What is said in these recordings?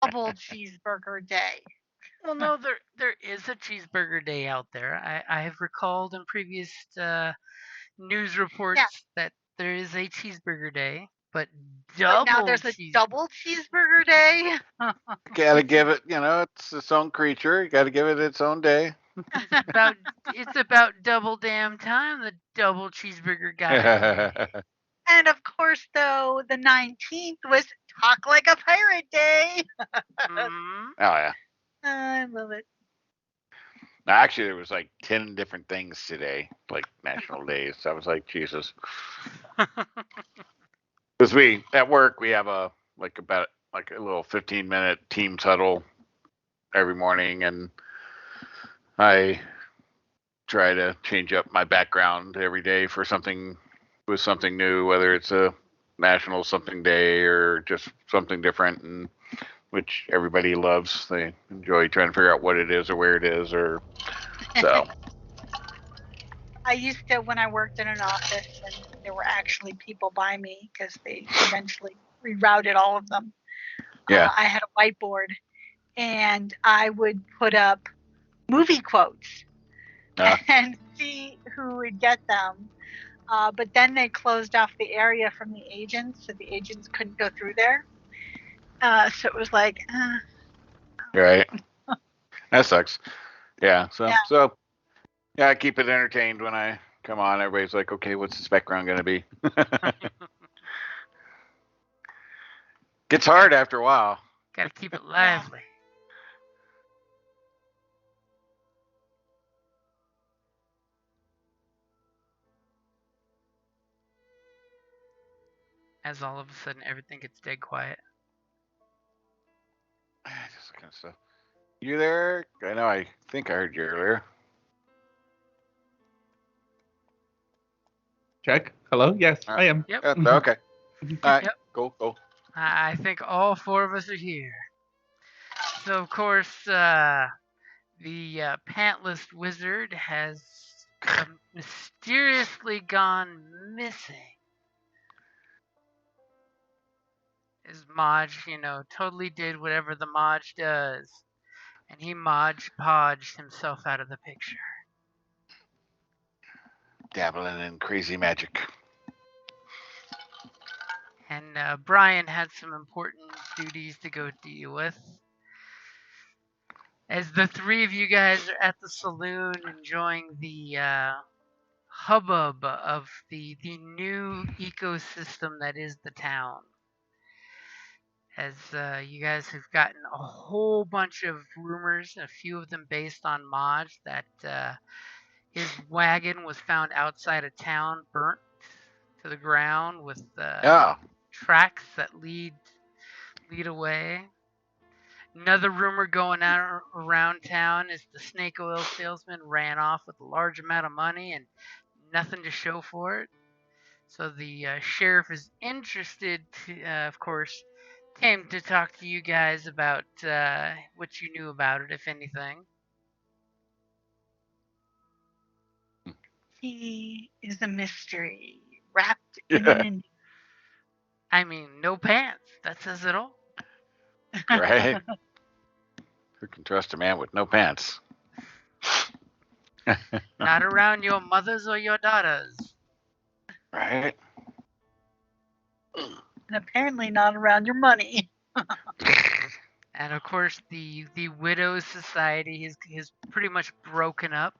double cheeseburger day. Well, no, there is a cheeseburger day out there. I have recalled in previous news Yeah, reports that there is a cheeseburger day, but but now double there's a cheese. double cheeseburger day. Gotta give it, it's its own creature. You gotta give it its own day. It's about double damn time the double cheeseburger got a day. And of course, though, the 19th was Talk Like a Pirate Day. Mm-hmm. Oh yeah. I love it. Actually, there was like 10 different things today, like national days. I was like, Jesus. Because we at work we have a about like a little 15-minute team huddle every morning, and I try to change up my background every day for something with something new, whether it's a national something day or just something different, and which everybody loves. They enjoy trying to figure out what it is or where it is, or so. I used to, when I worked in an office and there were actually people by me because they eventually rerouted all of them. Yeah. I had a whiteboard and I would put up movie quotes and see who would get them. But then they closed off the area from the agents, so the agents couldn't go through there. So it was like, Right. That sucks. Yeah. yeah. So yeah, I keep it entertained when I come on. Everybody's like, okay, what's this background going to be? Gets hard after a while. Gotta keep it lively. As all of a sudden everything gets dead quiet. Just kind of stuff. You there? I know. I think I heard you earlier. Check. Hello? Yes, I am. Yep. Okay. All right. Yep. Cool. I think all four of us are here. So of course, the pantless wizard has mysteriously gone missing. His Maj, totally did whatever the Maj does, and he Maj podged himself out of the picture. Dabbling in crazy magic. And Brian had some important duties to go deal with. As the three of you guys are at the saloon enjoying the hubbub of the new ecosystem that is the town. As you guys have gotten a whole bunch of rumors, a few of them based on Maj, that his wagon was found outside of town, burnt to the ground with tracks that lead away. Another rumor going out around town is the snake oil salesman ran off with a large amount of money and nothing to show for it. So the sheriff is interested, of course, came to talk to you guys about what you knew about it, if anything. He is a mystery wrapped in an. I mean, no pants. That says it all. Right? Who can trust a man with no pants? Not around your mothers or your daughters. Right? And apparently not around your money. And of course, the Widows Society is pretty much broken up.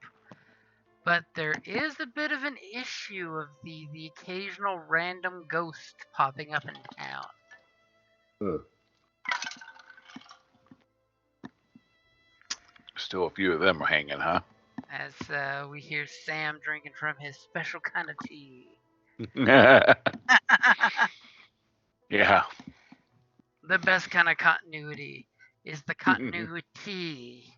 But there is a bit of an issue of the occasional random ghost popping up in town. Still a few of them are hanging, huh? As we hear Sam drinking from his special kind of tea. Yeah. The best kind of continuity is the continuity.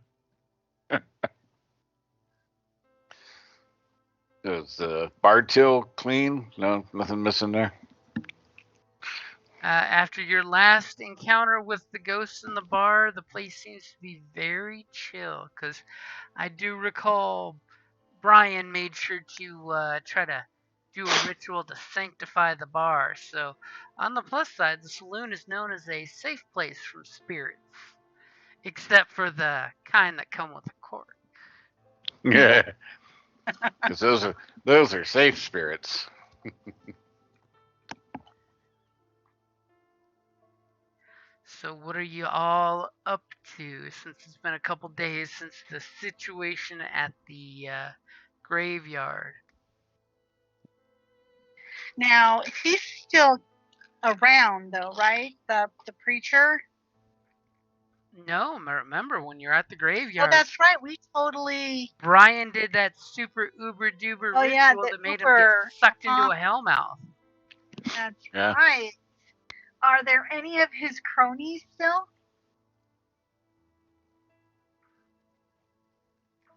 Is the bar till clean? No, nothing missing there? After your last encounter with the ghosts in the bar, the place seems to be very chill. Because I do recall Brian made sure to try to do a ritual to sanctify the bar. So, on the plus side, the saloon is known as a safe place from spirits, except for the kind that come with a cork. Yeah, because those are safe spirits. So, what are you all up to since it's been a couple days since the situation at the graveyard? Now he's still around, though, right? The preacher. No, remember when you're at the Oh, graveyard, that's right. We totally. Brian did that super uber duper Oh yeah, ritual the that made him get Uber. sucked into a hellmouth. That's Yeah. right. Are there any of his cronies still?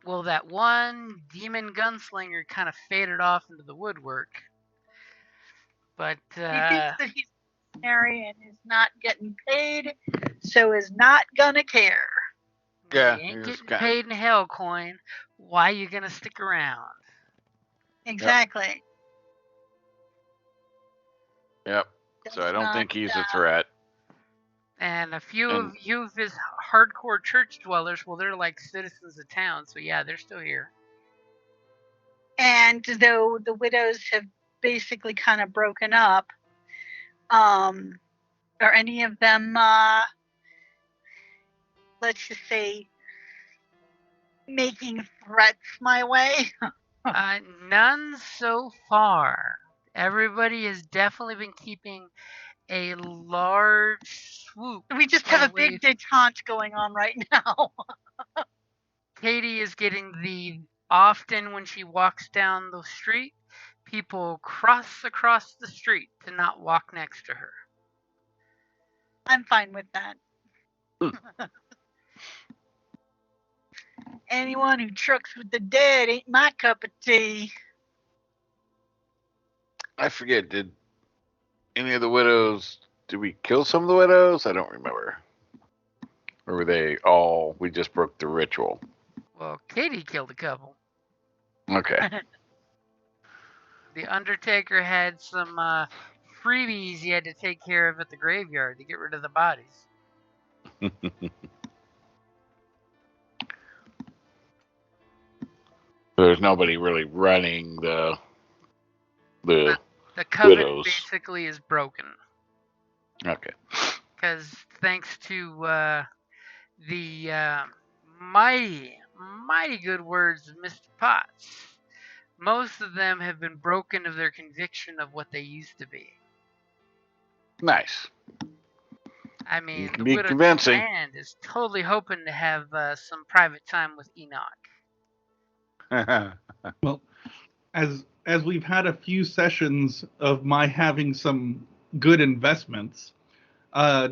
Well, that one demon gunslinger kind of faded off into the woodwork. But He thinks that he's mercenary and is not getting paid, so is not gonna care. Yeah, you ain't he was getting paid in hell coin. Why you gonna stick around? Exactly. Yep. So I don't think he's a threat. And a few of his hardcore church dwellers, well, they're like citizens of town, so yeah, they're still here. And though the widows have basically kind of broken up, are any of them, let's just say, making threats my way? None so far. Everybody has definitely been keeping a large swoop. We just have a big detente going on right now. Katie is getting often when she walks down the street, people cross across the street to not walk next to her. I'm fine with that. Anyone who trucks with the dead ain't my cup of tea. I forget, did any of the widows, did we kill some of the widows? I don't remember. Or were they all, we just broke the ritual? Well, Katie killed a couple. Okay. The Undertaker had some freebies he had to take care of at the graveyard to get rid of the bodies. There's nobody really running the coven widows. basically is broken. Okay. Because thanks to the mighty good words of Mr. Potts, most of them have been broken of their conviction of what they used to be. Nice. I mean, you can the be Widow convincing. Command is totally hoping to have some private time with Enoch. Well, as we've had a few sessions of my having some good investments,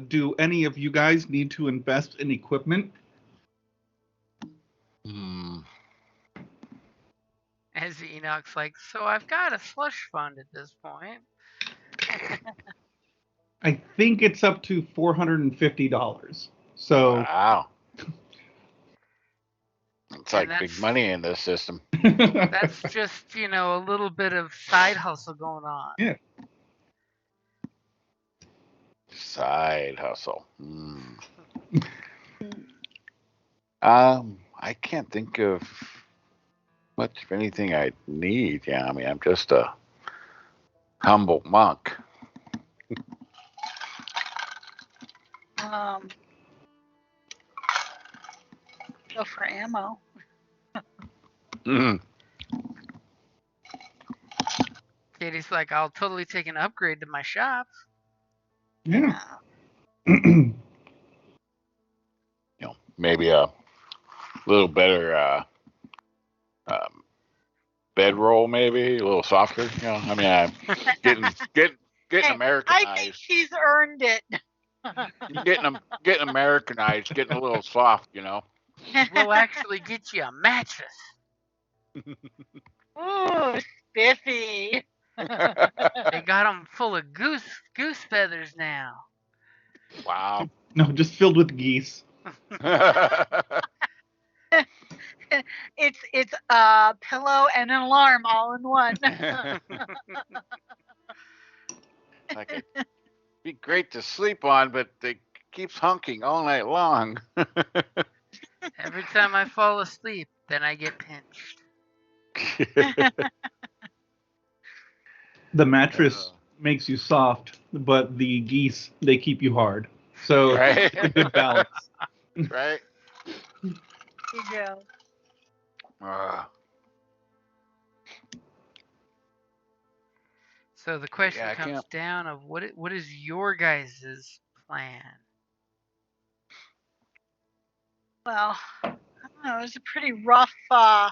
do any of you guys need to invest in equipment? As Enoch's like, so I've got a slush fund at this point. I think it's up to $450. So wow. It's like big money in this system. That's just, a little bit of side hustle going on. Yeah. Side hustle. I can't think of much of anything I need. Yeah, I mean, I'm just a humble monk. Go for ammo. Katie's like, I'll totally take an upgrade to my shop. Yeah. Maybe a little better bedroll, maybe a little softer. I mean, I'm getting Americanized. I think she's earned it. getting Americanized, getting a little soft. We'll actually get you a mattress. Ooh, spiffy. They got them full of goose feathers now. Wow. No, just filled with geese. It's a pillow and an alarm all in one. Like it'd be great to sleep on, but it keeps honking all night long. Every time I fall asleep, then I get pinched. The mattress makes you soft, but the geese, they keep you hard. So Right? it's a good balance. Right? There you go. So the question Yeah, I comes can't. down of what is your guys' plan? Well, I don't know. It was a pretty rough. I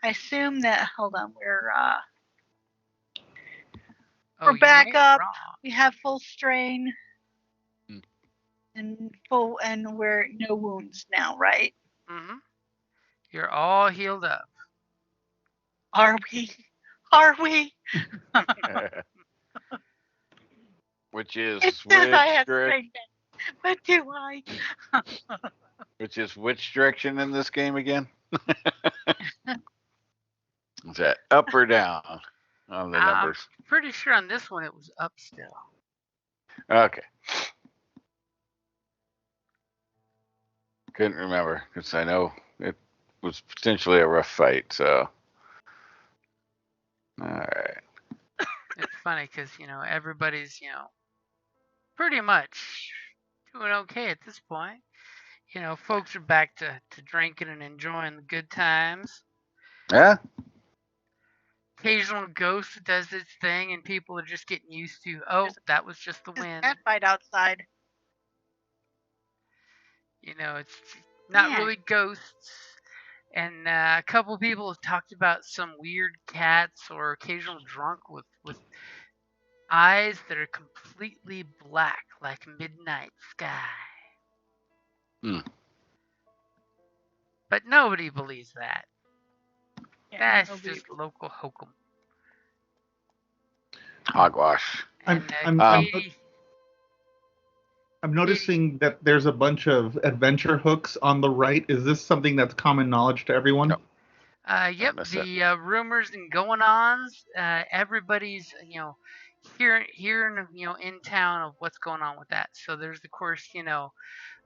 assume that. Hold on, we're You back ain't up. wrong. We have full strain Hmm. and we're no wounds now, right? Mm-hmm. You're all healed up. Are we? Are we? Which is It says which I have direction? strength, but do I? Which is which direction in this game again? Is that up or down on the I'm numbers? pretty sure on this one it was up still. Okay. Couldn't remember because I know it was potentially a rough fight. So, all right. It's funny because everybody's pretty much doing okay at this point. Folks are back to drinking and enjoying the good times. Yeah. Occasional ghost does its thing, and people are just getting used to. Oh, that was just the There's a wind. cat fight outside. It's not Man. really ghosts. And a couple people have talked about some weird cats or occasional drunk with eyes that are completely black, like midnight sky. Hmm. But nobody believes that. Yeah, That's just local hokum. Hogwash. And I'm noticing that there's a bunch of adventure hooks on the right. Is this something that's common knowledge to everyone? Yep. Yep, the rumors and going-ons. Everybody's hearing in town of what's going on with that. So there's of course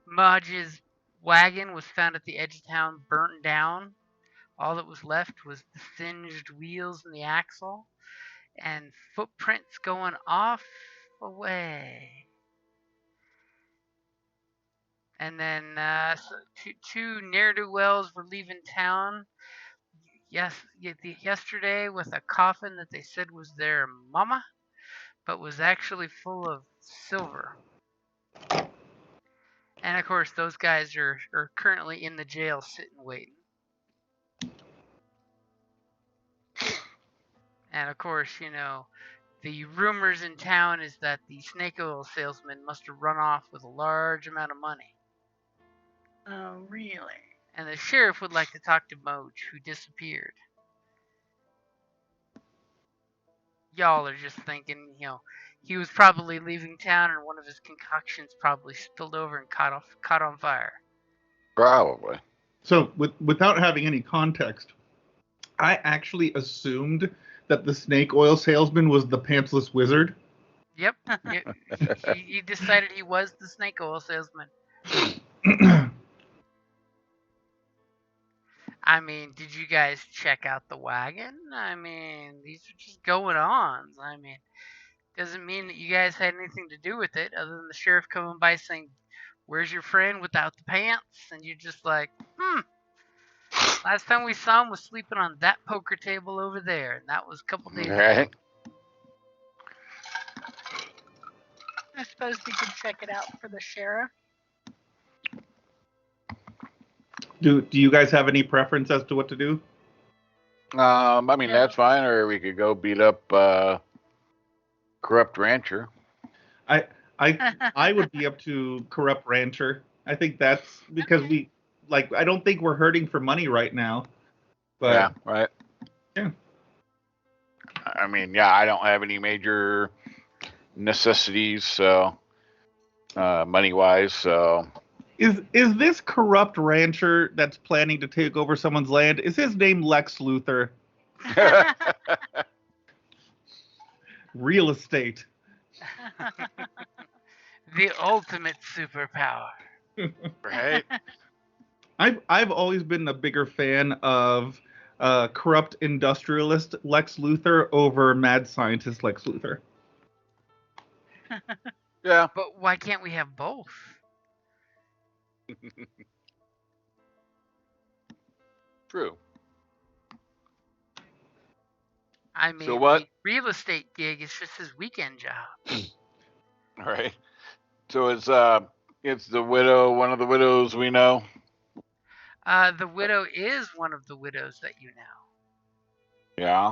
Modge's wagon was found at the edge of town, burnt down. All that was left was the singed wheels and the axle, and footprints going off away. And then two ne'er-do-wells were leaving town. Yesterday with a coffin that they said was their mama, but was actually full of silver. And of course, those guys are currently in the jail sitting waiting. And of course, the rumors in town is that the snake oil salesman must have run off with a large amount of money. Oh, really? And the sheriff would like to talk to Moj, who disappeared. Y'all are just thinking, he was probably leaving town and one of his concoctions probably spilled over and caught on fire. Probably. So, without having any context, I actually assumed that the snake oil salesman was the pantsless wizard. Yep. He decided he was the snake oil salesman. I mean, did you guys check out the wagon? I mean, these are just going-ons. I mean, doesn't mean that you guys had anything to do with it other than the sheriff coming by saying, "Where's your friend without the pants?" And you're just like, last time we saw him was sleeping on that poker table over there, and that was a couple days ago. I suppose we could check it out for the sheriff. Do you guys have any preference as to what to do? I mean, that's fine, or we could go beat up Corrupt Rancher. I would be up to Corrupt Rancher. I think that's because I don't think we're hurting for money right now. But yeah, right. Yeah. I mean, yeah, I don't have any major necessities, so money-wise, so Is this corrupt rancher that's planning to take over someone's land? Is his name Lex Luthor? Real estate. The ultimate superpower. Right? I've always been a bigger fan of corrupt industrialist Lex Luthor over mad scientist Lex Luthor. Yeah. But why can't we have both? True. I mean, So what? real estate gig is just his weekend job. All right. So it's the widow, one of the widows we know. The widow is one of the widows that you know. Yeah.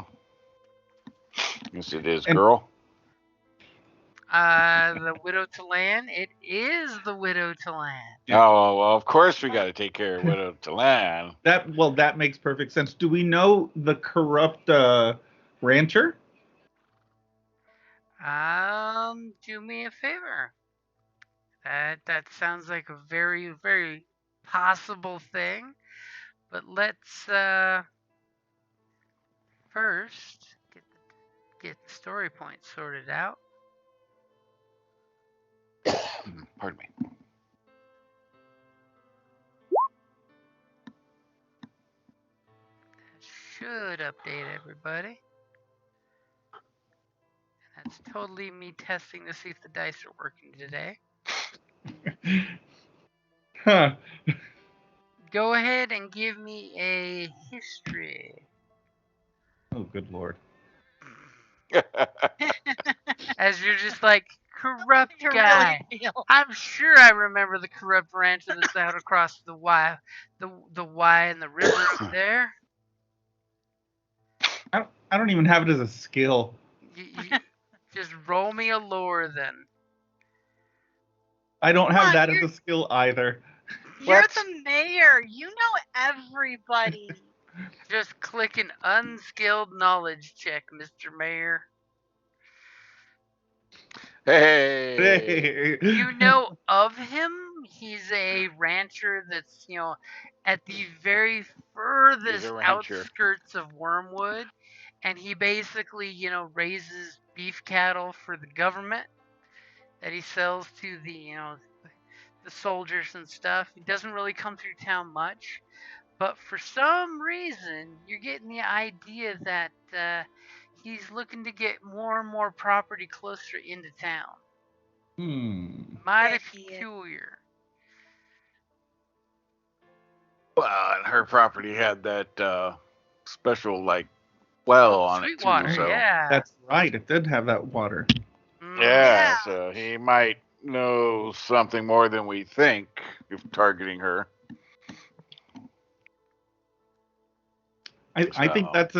Yes, it is, And- girl. The widow to land. It is the widow to land. Oh, well, of course we got to take care of widow to land. That makes perfect sense. Do we know the corrupt rancher? Do me a favor. That sounds like a very, very possible thing. But let's first get the story points sorted out. Pardon me. That should update everybody. And that's totally me testing to see if the dice are working today. Huh. Go ahead and give me a history. Oh, good lord. As you're just like, corrupt You guy. really feel. I'm sure I remember the corrupt rancher that's out across the Y and the river up there. I don't even have it as a skill. You just roll me a lore then. I don't have Come on, that as a skill either. You're What? the mayor. You know everybody. Just click an unskilled knowledge check, Mr. Mayor. Hey. You know of him. He's a rancher that's, at the very furthest rancher. outskirts of Wyrmwood. And he basically, raises beef cattle for the government that he sells to the soldiers and stuff. He doesn't really come through town much. But for some reason, you're getting the idea that he's looking to get more and more property closer into town. Mighty Bet he is. peculiar. Well, and her property had that special well on it too. Sweetwater, So yeah. That's right. It did have that water. yeah, so he might know something more than we think if targeting her. I think that's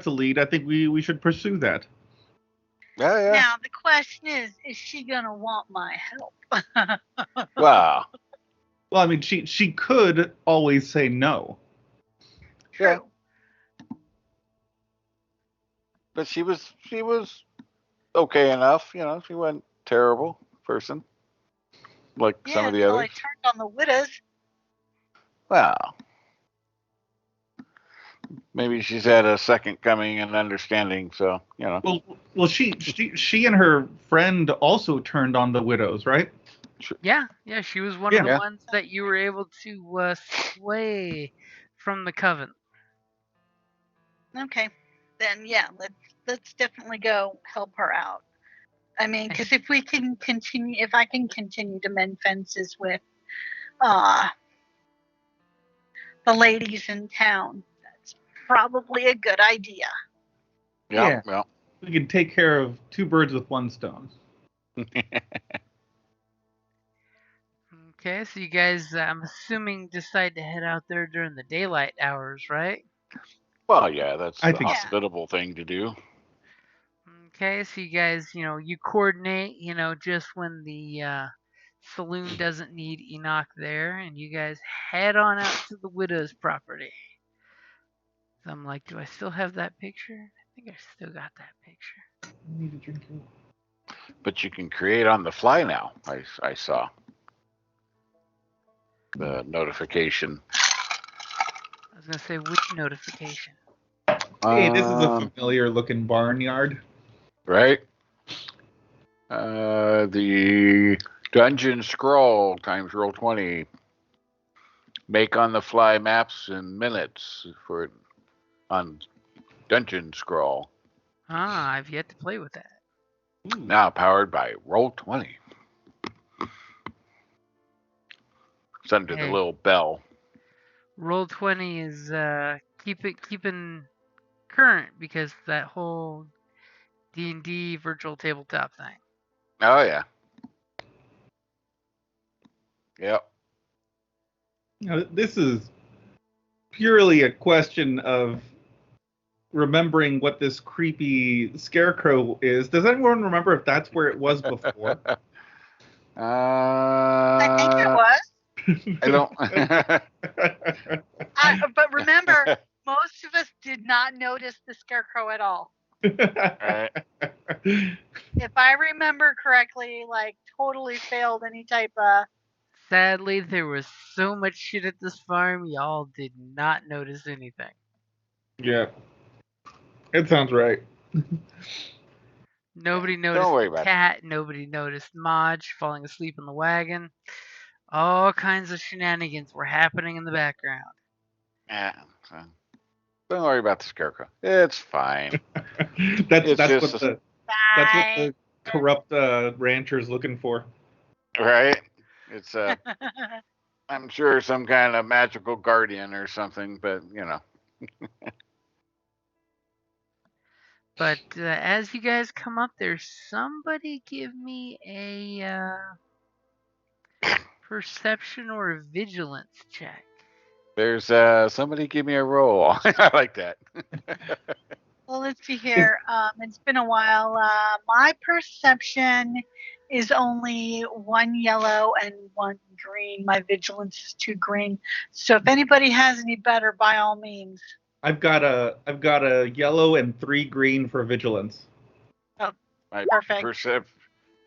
a lead. I think we should pursue that. Yeah. Now the question is she gonna want my help? Wow. Well, I mean, she could always say no. Yeah. But she was okay enough, she wasn't terrible person. Like some of the until I others. turned on the widows. Well, maybe she's had a second coming and understanding, so Well, she and her friend also turned on the widows, right? Yeah, she was one of the Yeah. ones that you were able to sway from the coven. Okay, then yeah, let's definitely go help her out. I mean, because if I can continue to mend fences with the ladies in town, that's probably a good idea. Yeah. We can take care of two birds with one stone. Okay, so you guys, I'm assuming, decide to head out there during the daylight hours, right? Well, yeah, that's I the think- hospitable thing to do. Okay, so you guys, you coordinate, just when the saloon doesn't need Enoch there, and you guys head on out to the widow's property. So I'm like, do I still have that picture? I think I still got that picture. I need a drink. But you can create on the fly now, I saw. the notification. I was gonna say, which notification? Hey, this is a familiar looking barnyard. Right? The dungeon scroll times roll 20. Make on the fly maps in minutes for on dungeon scroll. I've yet to play with that. Now powered by roll 20. It's under the little bell. Roll 20 is keeping current because that whole D&D virtual tabletop thing. Oh yeah. Yep. Now, this is purely a question of remembering what this creepy scarecrow is. Does anyone remember if that's where it was before? I think it was. I don't. But remember, most of us did not notice the scarecrow at all. Right. If I remember correctly, like totally failed any type of. Sadly, there was so much shit at this farm, y'all did not notice anything. Yeah. It sounds right. Nobody noticed the cat. Nobody noticed Maj falling asleep in the wagon. All kinds of shenanigans were happening in the background. Yeah. Don't worry about the scarecrow. It's fine. That's what the corrupt rancher's looking for. Right? It's I'm sure some kind of magical guardian or something, but you know. But as you guys come up there, somebody give me a perception or a vigilance check. There's somebody give me a roll. I like that. Well, let's see here. It's been a while. My perception is only 1 yellow and 1 green. My vigilance is 2 green. So if anybody has any better, by all means. I've got a yellow and 3 green for vigilance. Oh, perfect.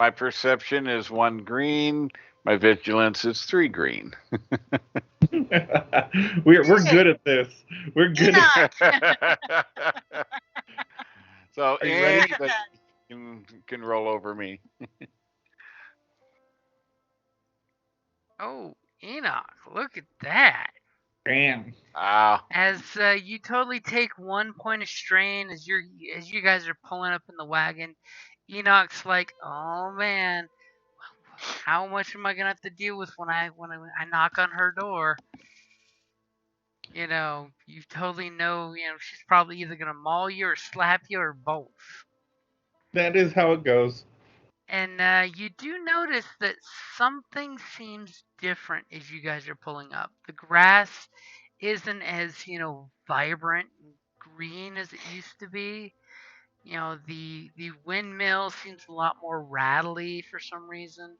My perception is 1 green. My vigilance is 3 green. We're good at this. We're good at So anybody can roll over me. Oh, Enoch, look at that. Damn. As you totally take 1 point of strain as you guys are pulling up in the wagon, Enoch's like, oh man, how much am I gonna have to deal with when I knock on her door? You know, you totally know, she's probably either gonna maul you or slap you or both. That is how it goes. And you do notice that something seems different as you guys are pulling up. The grass isn't as, vibrant and green as it used to be. The windmill seems a lot more rattly for some reason.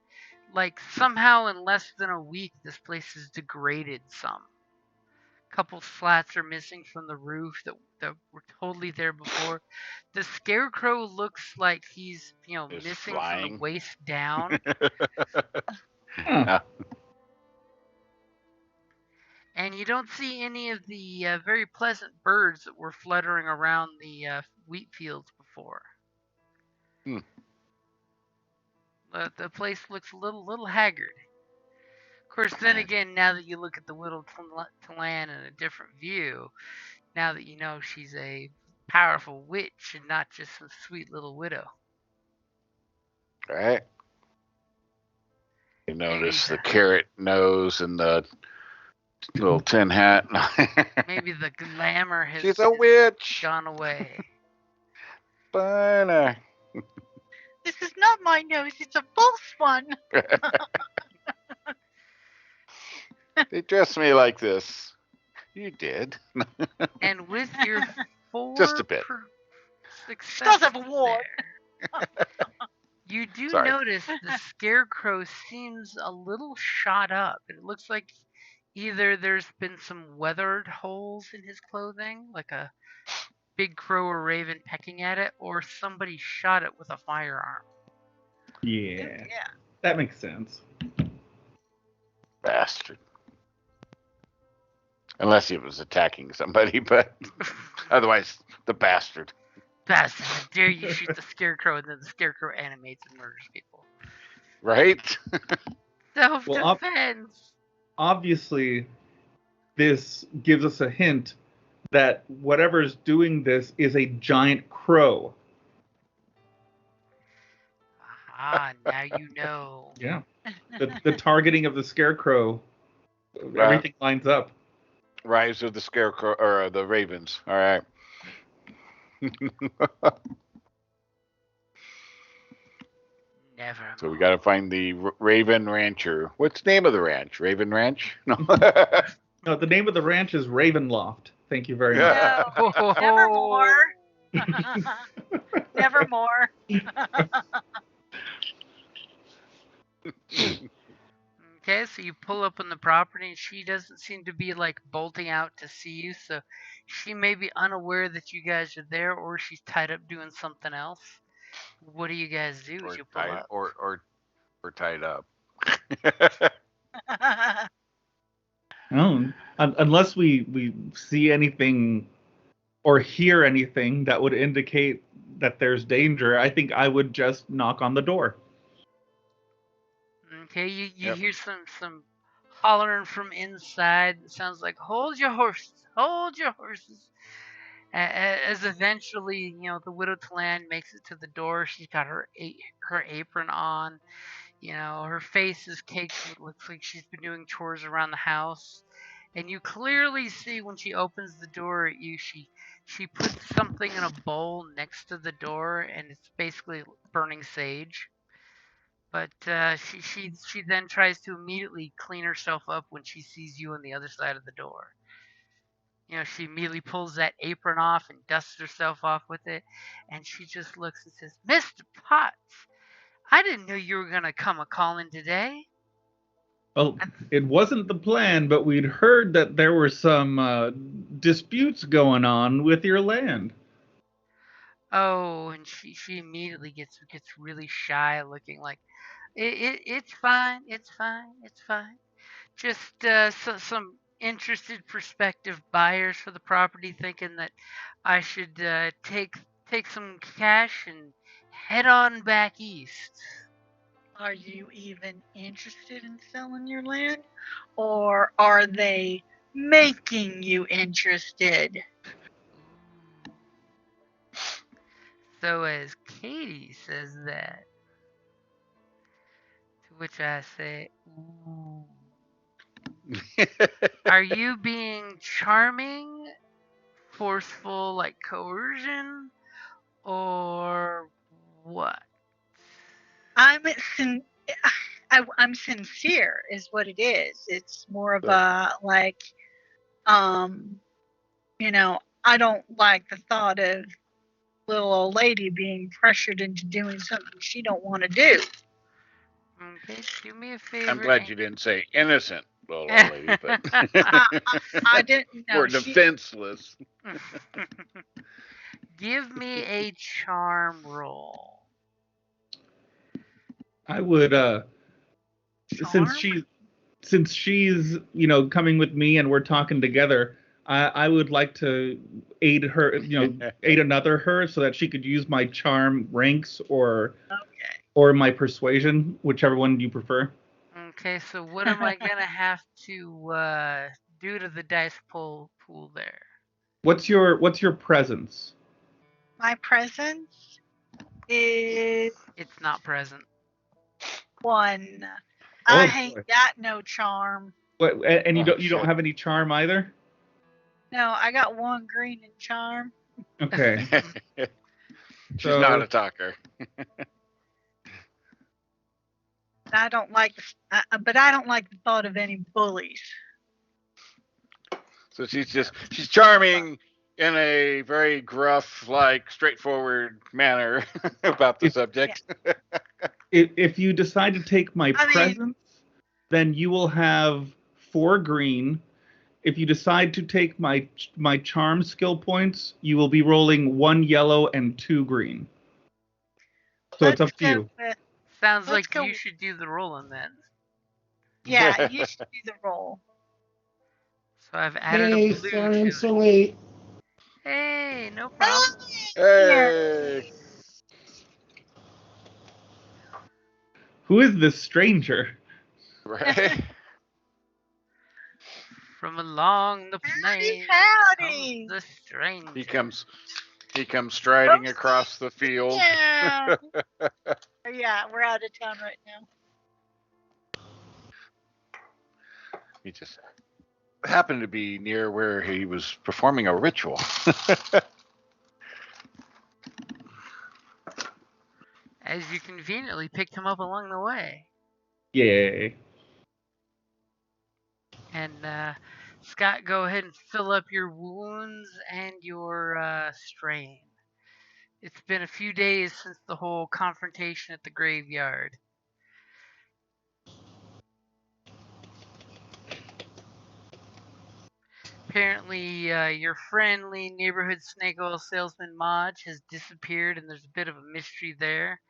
Like somehow in less than a week this place has degraded some. A couple slats are missing from the roof that were totally there before. The scarecrow looks like he's, missing flying from the waist down. And you don't see any of the very pleasant birds that were fluttering around the wheat fields before. The place looks a little haggard. Of course, then again, now that you look at the little Talan in a different view, now that you know she's a powerful witch and not just some sweet little widow. Right. You notice the carrot nose and the little tin hat. Maybe the glamour has She's a witch. Gone away. Burner. This is not my nose, it's a false one. They dressed me like this. You did. And with your 4 just a bit. Success of award. You do notice the scarecrow seems a little shot up. It looks like either there's been some weathered holes in his clothing, like a big crow or raven pecking at it, or somebody shot it with a firearm. Yeah. That makes sense. Bastard. Unless he was attacking somebody, but otherwise, the bastard. Bastard, how dare you shoot the scarecrow, and then the scarecrow animates and murders people. Right? Self-defense! Obviously, this gives us a hint that whatever's doing this is a giant crow. Ah, now you know. Yeah. The targeting of the scarecrow, everything lines up. Rise of the Scarecrow, or the Ravens. All right. Never. So we got to find the Raven Rancher. What's the name of the ranch? Raven Ranch? No. No, the name of the ranch is Ravenloft. Thank you very much. Yeah. No, nevermore. Nevermore. Okay, so you pull up on the property, and she doesn't seem to be like bolting out to see you, so she may be unaware that you guys are there, or she's tied up doing something else. What do you guys do as you pull up? Or tied up. No, unless we see anything or hear anything that would indicate that there's danger, I think I would just knock on the door. Okay, you hear some hollering from inside. It sounds like, hold your horses, hold your horses. As eventually, the widow Talan makes it to the door. She's got her apron on. Her face is caked. It looks like she's been doing chores around the house. And you clearly see when she opens the door at you, she puts something in a bowl next to the door, and it's basically burning sage. But she then tries to immediately clean herself up when she sees you on the other side of the door. She immediately pulls that apron off and dusts herself off with it, and she just looks and says, "Mr. Potts, I didn't know you were gonna come a-calling today." Well, it wasn't the plan, but we'd heard that there were some disputes going on with your land. Oh, and she immediately gets really shy, looking like, it's fine, it's fine, it's fine. Just some interested prospective buyers for the property thinking that I should take some cash and head on back east. Are you even interested in selling your land? Or are they making you interested? So as Katie says that, to which I say, ooh. Are you being charming, forceful, like coercion, or what? I'm sincere, is what it is. It's more of a like, I don't like the thought of little old lady being pressured into doing something she don't want to do. Okay, do me a favor. I'm glad you didn't say innocent little old lady, but I didn't know. Or defenseless. Give me a charm roll. I would Charm? since she's coming with me and we're talking together, I would like to aid her, aid another her, so that she could use my charm ranks or my persuasion, whichever one you prefer. Okay, so what am I gonna have to do to the dice pool there? What's your presence? My presence is It's not present. 1. I ain't got no charm. What, and you don't have any charm either? No, I got 1 green in charm. Okay. She's not a talker. I don't like, but I don't like the thought of any bullies. So she's charming in a very gruff, straightforward manner about the subject. Yeah. If you decide to take my presence, then you will have 4 green. If you decide to take my charm skill points, you will be rolling 1 yellow and 2 green. So it's up to you. Sounds like you should do the rolling then. Yeah, you should do the roll. So I've added a Hey, blue sorry to I'm it. so late. Hey, no problem. Hey. Who is this stranger? Right. From along the plain Howdy. comes the stranger. He comes striding across the field. Yeah. Yeah, we're out of town right now. He just happened to be near where he was performing a ritual. As you conveniently picked him up along the way. Yay. And Scott, go ahead and fill up your wounds and your strain. It's been a few days since the whole confrontation at the graveyard. Apparently, your friendly neighborhood snake oil salesman Modge has disappeared, and there's a bit of a mystery there.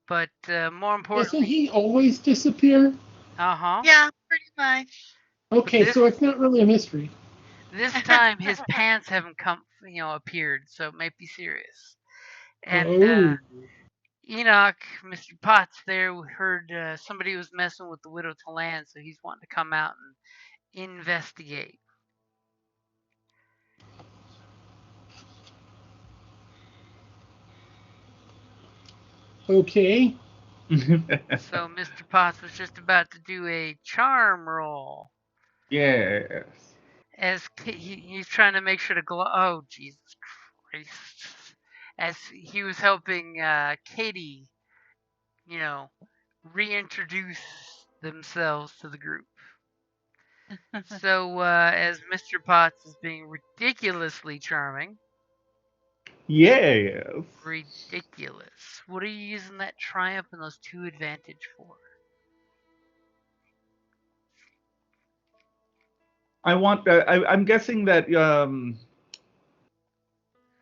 But more Doesn't importantly, he always disappear? Yeah, pretty much. Okay, this so it's not really a mystery. this time his pants haven't appeared, so it might be serious. And Oh. Enoch, Mr. Potts there, heard somebody was messing with the widow Talan, so he's wanting to come out and investigate. Okay. So Mr. Potts was just about to do a charm roll. Yes. As he's trying to make sure to glow. Oh, Jesus Christ. As he was helping Katie, reintroduce themselves to the group. So, as Mr. Potts is being ridiculously charming. Yes. Ridiculous. What are you using that triumph and those 2 advantage for? I'm guessing that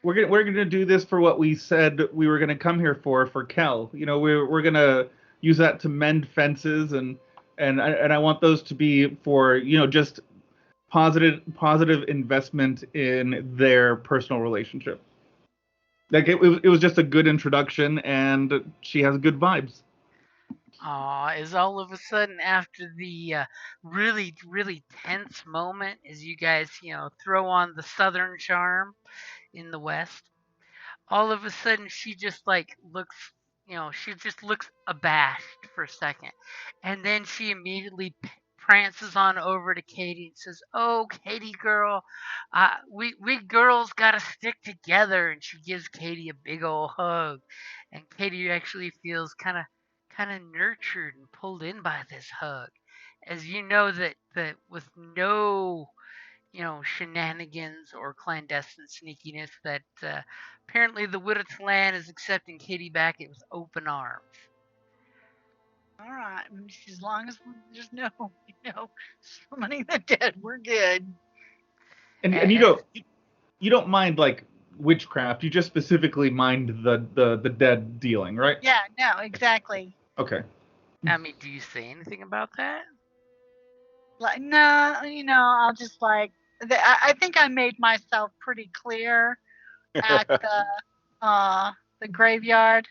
we're gonna do this for what we said we were gonna come here for Kel. You know, we're gonna use that to mend fences and I want those to be for just positive investment in their personal relationship. Like it was just a good introduction, and she has good vibes. Is all of a sudden after the really, really tense moment as you guys, throw on the southern charm in the west, all of a sudden she just looks abashed for a second. And then she immediately prances on over to Katie and says, "Oh, Katie girl, we girls gotta stick together." And she gives Katie a big old hug. And Katie actually feels kind of nurtured and pulled in by this hug. As you know that with no shenanigans or clandestine sneakiness, that apparently the Widow Talan is accepting Katie back with open arms. All right, as long as there's no, summoning the dead, we're good. And you don't mind like witchcraft. You just specifically mind the dead dealing, right? Yeah, no, exactly. Okay. I mean, do you say anything about that? Like, no, I'll just I think I made myself pretty clear at the graveyard,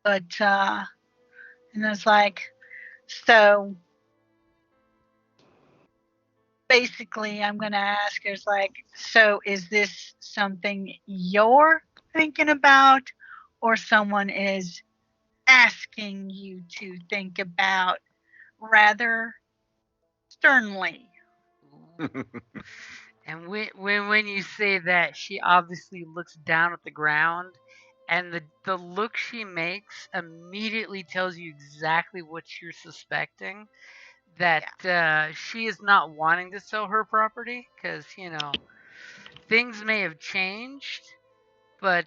but and it's like, so basically I'm gonna ask her, it's like, so is this something you're thinking about, or someone is asking you to think about rather sternly? And when you say that, she obviously looks down at the ground, and the look she makes immediately tells you exactly what you're suspecting. That she is not wanting to sell her property because things may have changed, but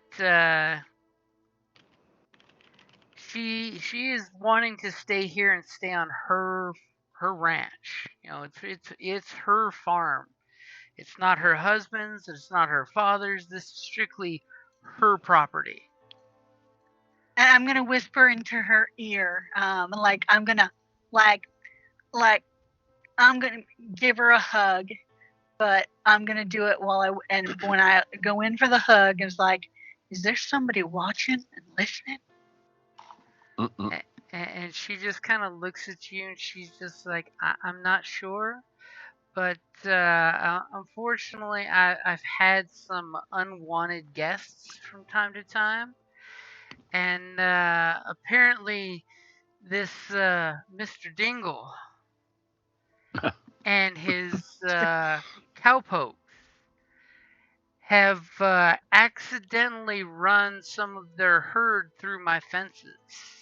she is wanting to stay here and stay on her ranch. It's her farm. It's not her husband's. It's not her father's. This is strictly her property. And I'm gonna whisper into her ear, I'm gonna like I'm gonna give her a hug, but I'm gonna do it when I go in for the hug, it's like, is there somebody watching and listening? And she just kind of looks at you, and she's just like, I'm not sure, but unfortunately, I've had some unwanted guests from time to time, and apparently this Mr. Dingle and his cowpokes have accidentally run some of their herd through my fences.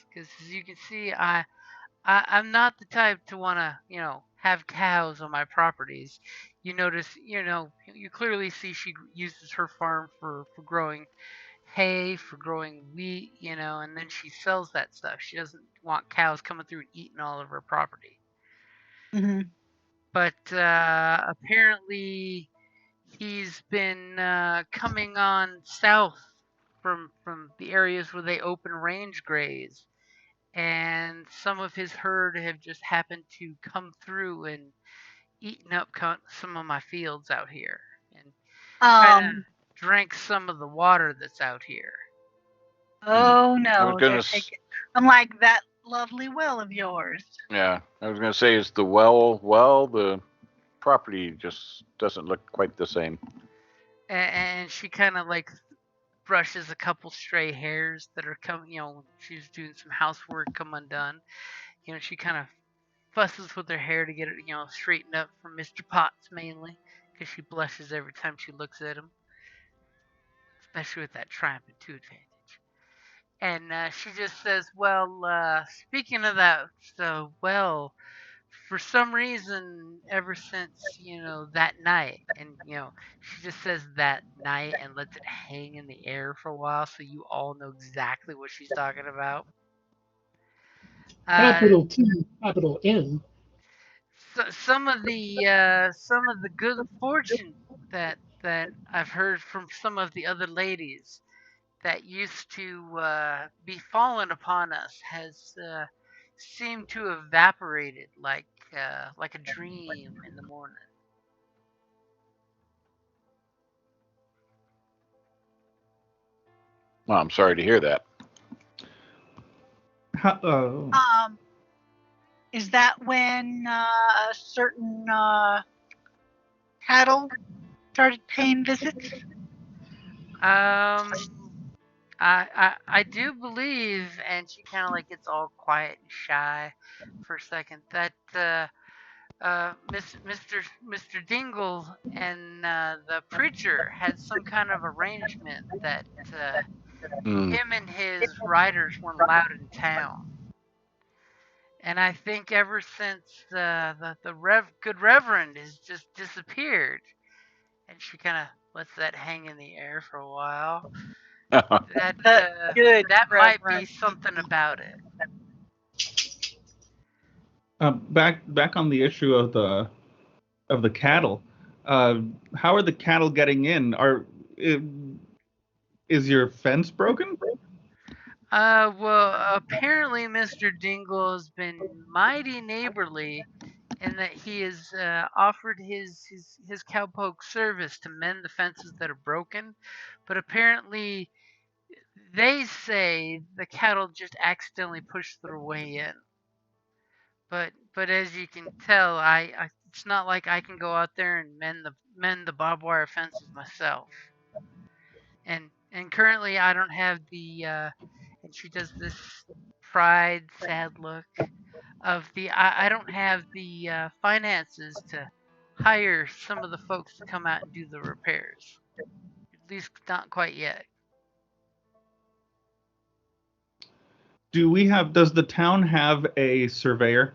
Because as you can see, I'm not the type to want to, have cows on my properties. You notice, you clearly see she uses her farm for growing hay, for growing wheat, and then she sells that stuff. She doesn't want cows coming through and eating all of her property. Mm-hmm. But apparently, he's been coming on south from the areas where they open range graze, and some of his herd have just happened to come through and eaten up some of my fields out here, and kind of drank some of the water that's out here. Oh no, I was gonna I'm like, that lovely well of yours. Yeah, I was gonna say, is the well, the property just doesn't look quite the same. And she kind of like brushes a couple stray hairs that are coming, when she's doing some housework come undone. She kind of fusses with her hair to get it, straightened up for Mr. Potts mainly, because she blushes every time she looks at him, especially with that triumphant 2 advantage. And she just says, well, speaking of that, well, for some reason, ever since, that night, and, she just says that night and lets it hang in the air for a while so you all know exactly what she's talking about. Capital T, capital N. So, some of the good fortune that I've heard from some of the other ladies that used to be fallen upon us has seemed to have evaporated like a dream in the morning. Well, I'm sorry to hear that. Is that when a certain cattle started paying visits? I do believe, and she kind of like gets all quiet and shy for a second, that Mr. Dingle and the preacher had some kind of arrangement that him and his riders weren't allowed in town. And I think ever since the good reverend has just disappeared, and she kind of lets that hang in the air for a while. That might be something about it. Back on the issue of the cattle. How are the cattle getting in? Is your fence broken? Well, apparently Mr. Dingle has been mighty neighborly in that he has offered his cowpoke service to mend the fences that are broken, but apparently they say the cattle just accidentally pushed their way in. But as you can tell, it's not like I can go out there and mend the barbed wire fences myself. And currently I don't have the and she does this pride sad look of I don't have the finances to hire some of the folks to come out and do the repairs. At least not quite yet. Does the town have a surveyor?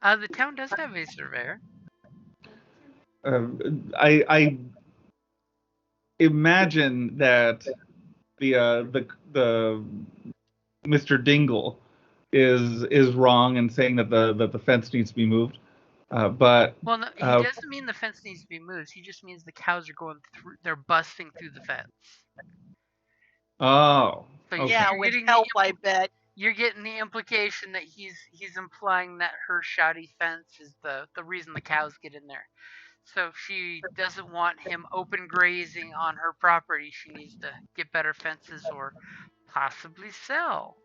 The town does have a surveyor. I imagine that the Mr. Dingle is wrong in saying that the fence needs to be moved. But well, no, he doesn't mean the fence needs to be moved. He just means the cows are going through. They're busting through the fence. Oh, So okay. Yeah, with help, I bet. you're getting the implication that he's implying that her shoddy fence is the reason the cows get in there. So if she doesn't want him open grazing on her property, she needs to get better fences or possibly sell.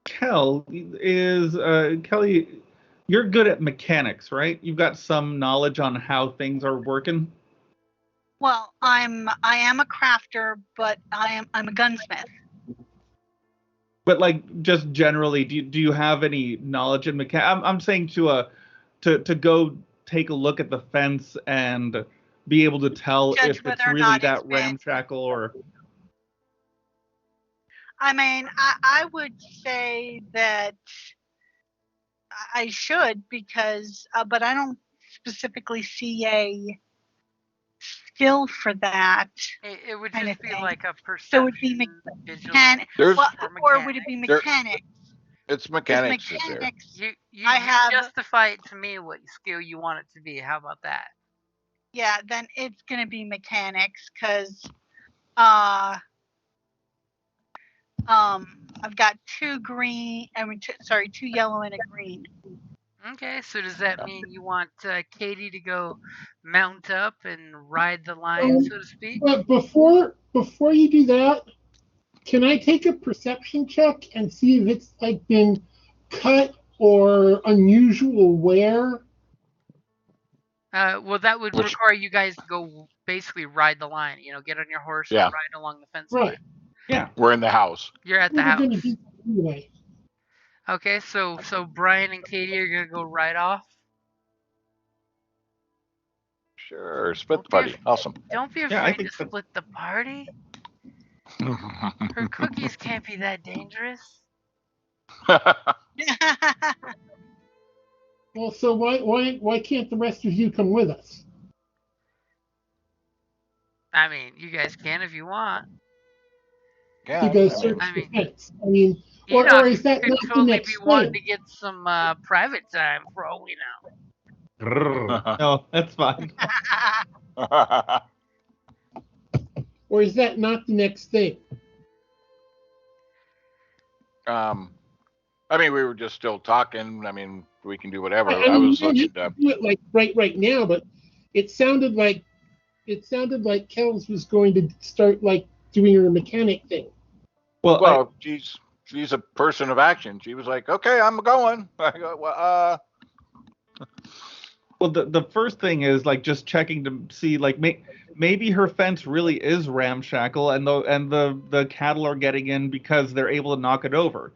Kelly, you're good at mechanics, right? You've got some knowledge on how things are working. Well, I am a crafter, but I'm a gunsmith. But like just generally, do you have any knowledge in mechanics? I'm saying to go take a look at the fence and be able to tell Judge if whether it's or really not that it's been. ramshackle or. I mean, I would say that I should because, but I don't specifically see a skill for that. It would kind just of be thing. like a So it would be perception, vigilance, There's or would it be there, mechanics? it's Because mechanics is there. mechanics, You I have. justify it to me what skill you want it to be. How about that? Yeah, then it's gonna be mechanics because I've got two yellow and a green. Okay, so does that mean you want Katie to go mount up and ride the line, so to speak? But before you do that, can I take a perception check and see if it's like been cut or unusual wear? Well, that would require you guys to go basically ride the line. Get on your horse and ride along the fence line. Yeah, we're in the house. You're at the We're house. going to do that anyway. Okay, so Brian and Katie are gonna go right off. Sure, split the party. Awesome. Don't be Yeah, I afraid think to so. split the party. Her cookies can't be that dangerous. Well, so why can't the rest of you come with us? I mean, you guys can if you want. Yeah, To go I search mean, the fence. I mean, Enoch or is that could not the totally be next wanting to thing? get some private time for all we know. No, that's fine. Or is that not the next thing? I mean, we were just still talking. I mean, we can do whatever. I I mean, was you looking can to. do it like right now, but it sounded like Kells was going to start like doing her mechanic thing. Well, she's a person of action. She was like, "Okay, I'm going." I go, well, Well, the first thing is like just checking to see like maybe her fence really is ramshackle and the cattle are getting in because they're able to knock it over.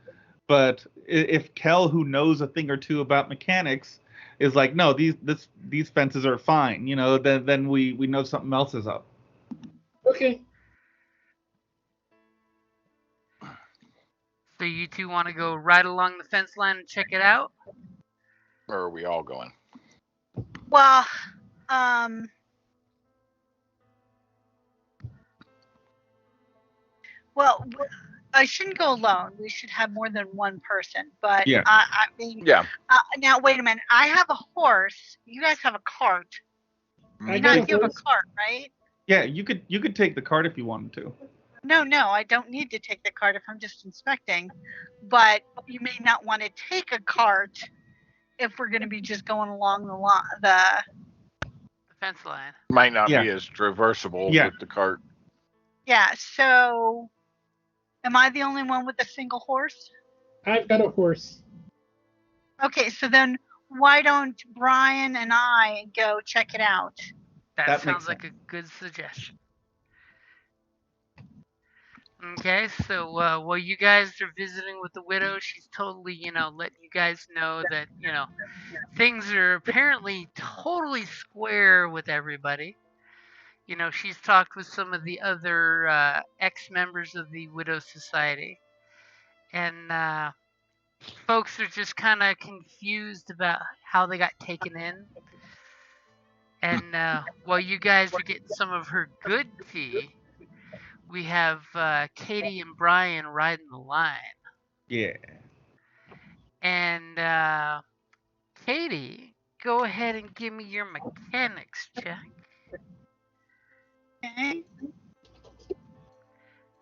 But if Kel, who knows a thing or two about mechanics, is like, no, these fences are fine, then we know something else is up. Okay. So you two want to go right along the fence line and check it out? or are we all going? Well, I shouldn't go alone. We should have more than one person. But Yeah. I mean, now wait a minute. I have a horse. You guys have a cart. I You got have a cart, right? Yeah, you could take the cart if you wanted to. No, I don't need to take the cart if I'm just inspecting. But you may not want to take a cart if we're going to be just going along the fence line. Might not be as traversable with the cart. Yeah, so am I the only one with a single horse? I've got a horse. Okay, so then why don't Brian and I go check it out? That sounds like a good suggestion. Okay, so while you guys are visiting with the widow, she's totally, letting you guys know that, things are apparently totally square with everybody. She's talked with some of the other ex-members of the Widow Society. And folks are just kind of confused about how they got taken in. And while you guys are getting some of her good tea, we have Katie and Brian riding the line. Yeah. And Katie, go ahead and give me your mechanics check. Okay.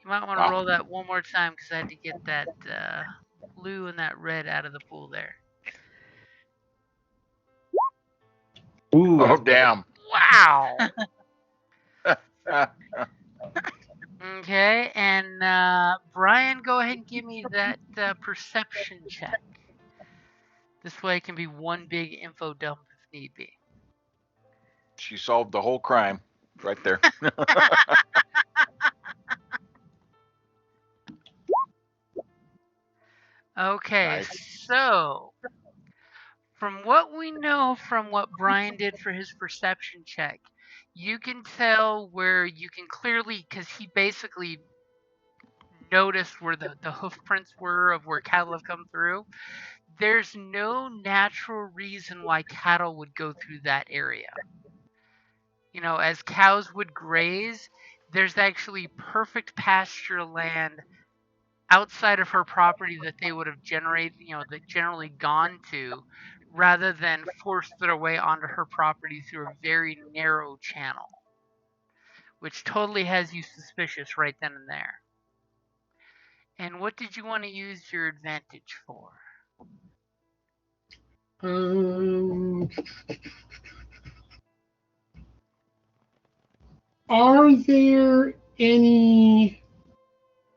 You might want to roll that one more time because I had to get that blue and that red out of the pool there. Ooh, Oh, damn. Wow. Okay, and Brian, go ahead and give me that perception check. This way it can be one big info dump if need be. She solved the whole crime right there. Okay, Nice. so from what we know from what Brian did for his perception check, you can tell where you can clearly, because he basically noticed where the hoof prints were of where cattle have come through. There's no natural reason why cattle would go through that area. You know, as cows would graze, there's actually perfect pasture land outside of her property that they would have generally gone to, rather than force their way onto her property through a very narrow channel, which totally has you suspicious right then and there. And what did you want to use your advantage for? Are there any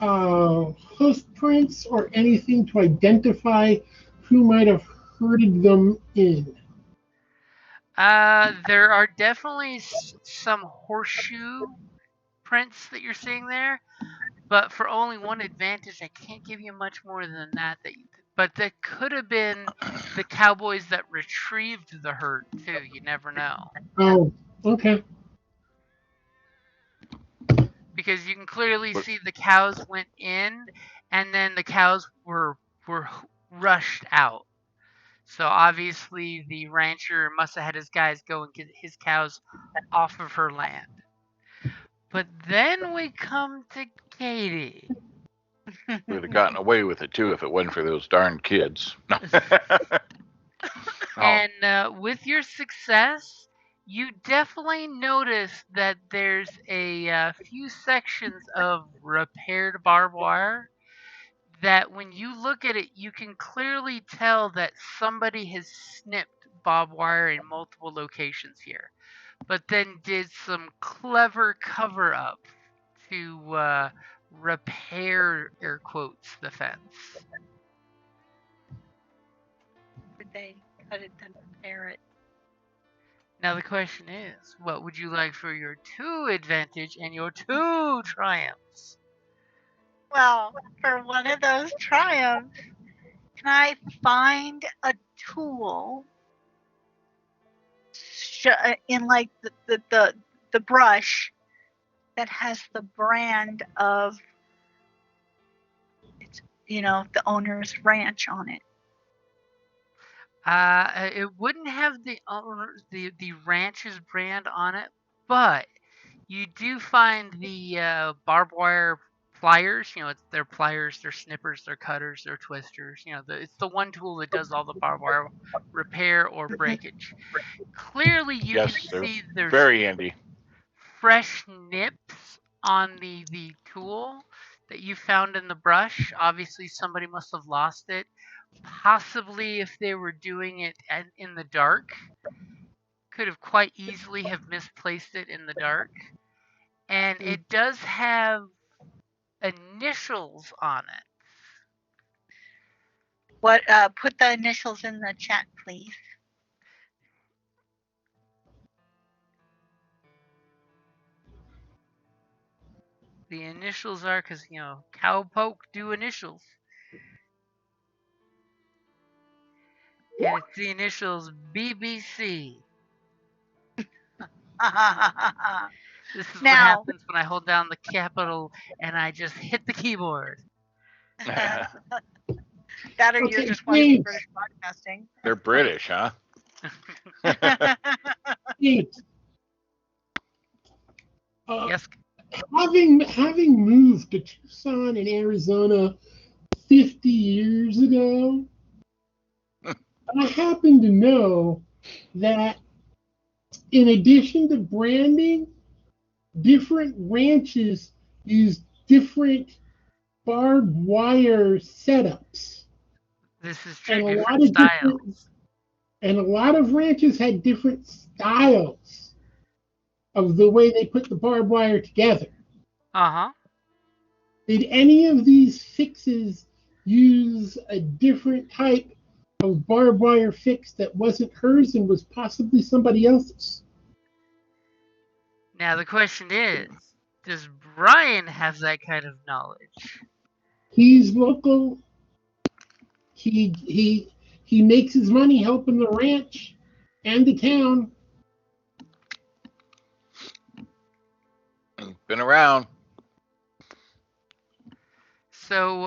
hoof prints or anything to identify who might have herded them in? There are definitely some horseshoe prints that you're seeing there, but for only one advantage, I can't give you much more than that. But that could have been the cowboys that retrieved the herd too. You never know. Oh, okay. Because you can clearly see the cows went in, and then the cows were rushed out. So obviously the rancher must have had his guys go and get his cows off of her land. But then we come to Katie. We'd have gotten away with it too if it wasn't for those darn kids. And with your success, you definitely notice that there's a few sections of repaired barbed wire that when you look at it, you can clearly tell that somebody has snipped barbed wire in multiple locations here, but then did some clever cover up to repair, air quotes, the fence. Did they cut it then repair it? Now the question is, what would you like for your 2 advantage and your 2 triumphs? Well, for one of those triumphs, can I find a tool in like the brush that has the brand of the owner's ranch on it? It wouldn't have the ranch's brand on it, but you do find the barbed wire pliers. You know, it's their pliers, their snippers, their cutters, their twisters. You know, it's the one tool that does all the barbed wire repair or breakage. Clearly, you yes, can see there's very handy. fresh nips on the tool that you found in the brush. Obviously, somebody must have lost it. Possibly, if they were doing it in the dark, could have quite easily have misplaced it in the dark. And it does have initials on it. What? Put the initials in the chat, please. The initials are because, cowpoke do initials. And it's the initials BBC. This is what happens when I hold down the capital and I just hit the keyboard. That or you're just watching British broadcasting. They're British, huh? Yes. Having moved to Tucson in Arizona 50 years ago, I happen to know that in addition to branding, different ranches use different barbed wire setups. This is true. And Different styles. And a lot of ranches had different styles of the way they put the barbed wire together. Uh-huh. Did any of these fixes use a different type of barbed wire fix that wasn't hers and was possibly somebody else's? Now the question is, does Brian have that kind of knowledge? He's local. He makes his money helping the ranch and the town. Been around. So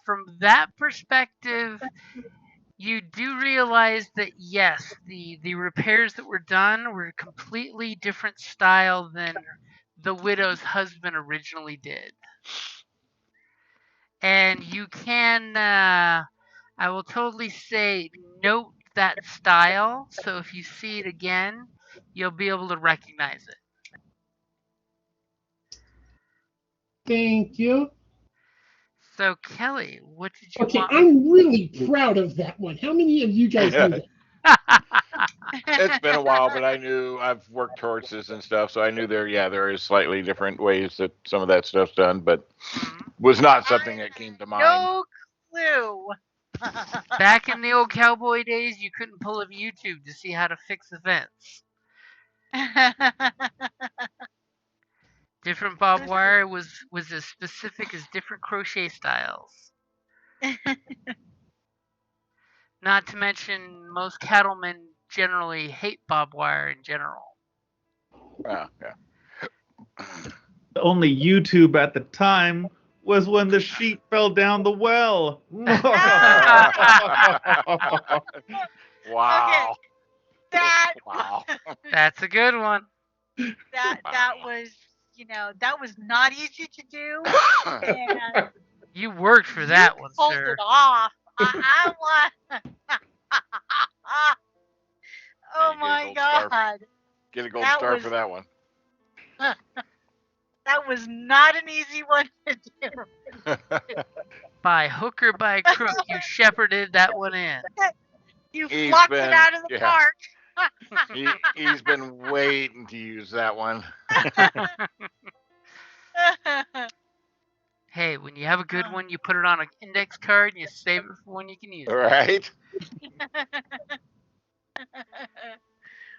from that perspective, you do realize that yes, the repairs that were done were a completely different style than the widow's husband originally did. And you can, I will totally say, note that style. So if you see it again, you'll be able to recognize it. Thank you. So Kelly, what did you Okay, want? I'm really proud of that one. How many of you guys knew that? It's been a while, but I knew I've worked horses and stuff, so I knew there is slightly different ways that some of that stuff's done, but was not something that came to mind. No clue. Back in the old cowboy days, you couldn't pull up YouTube to see how to fix events. Different barbed wire was as specific as different crochet styles. Not to mention, most cattlemen generally hate barbed wire in general. Yeah. The only YouTube at the time was when the sheep fell down the well. Wow. That Wow. That's a good one. that was, that was not easy to do, and You worked for that one, pulled sir. it off. I want. Oh my God! Get a gold That star was- for that one. That was not an easy one to do. By hook or by crook, you shepherded that one in. You He's flocked been- it out of the yeah. park. He's been waiting to use that one. Hey, when you have a good one, you put it on an index card and you save it for when you can use it. Right?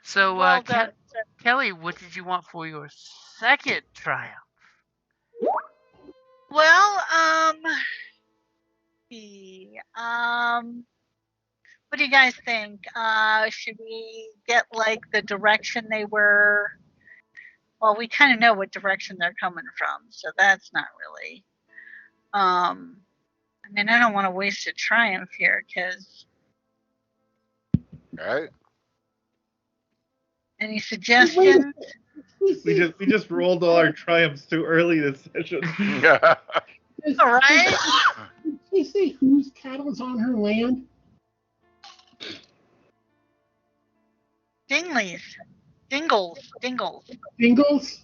So, Well done, sir. Kelly, what did you want for your second triumph? Well, what do you guys think? Should we get like the direction they were? Well, we kind of know what direction they're coming from, so that's not really. I mean, I don't want to waste a triumph here, because Right? any suggestions? we just rolled all our triumphs too early this session. All right. Did she say whose cattle is on her land? Dingles. Dingles?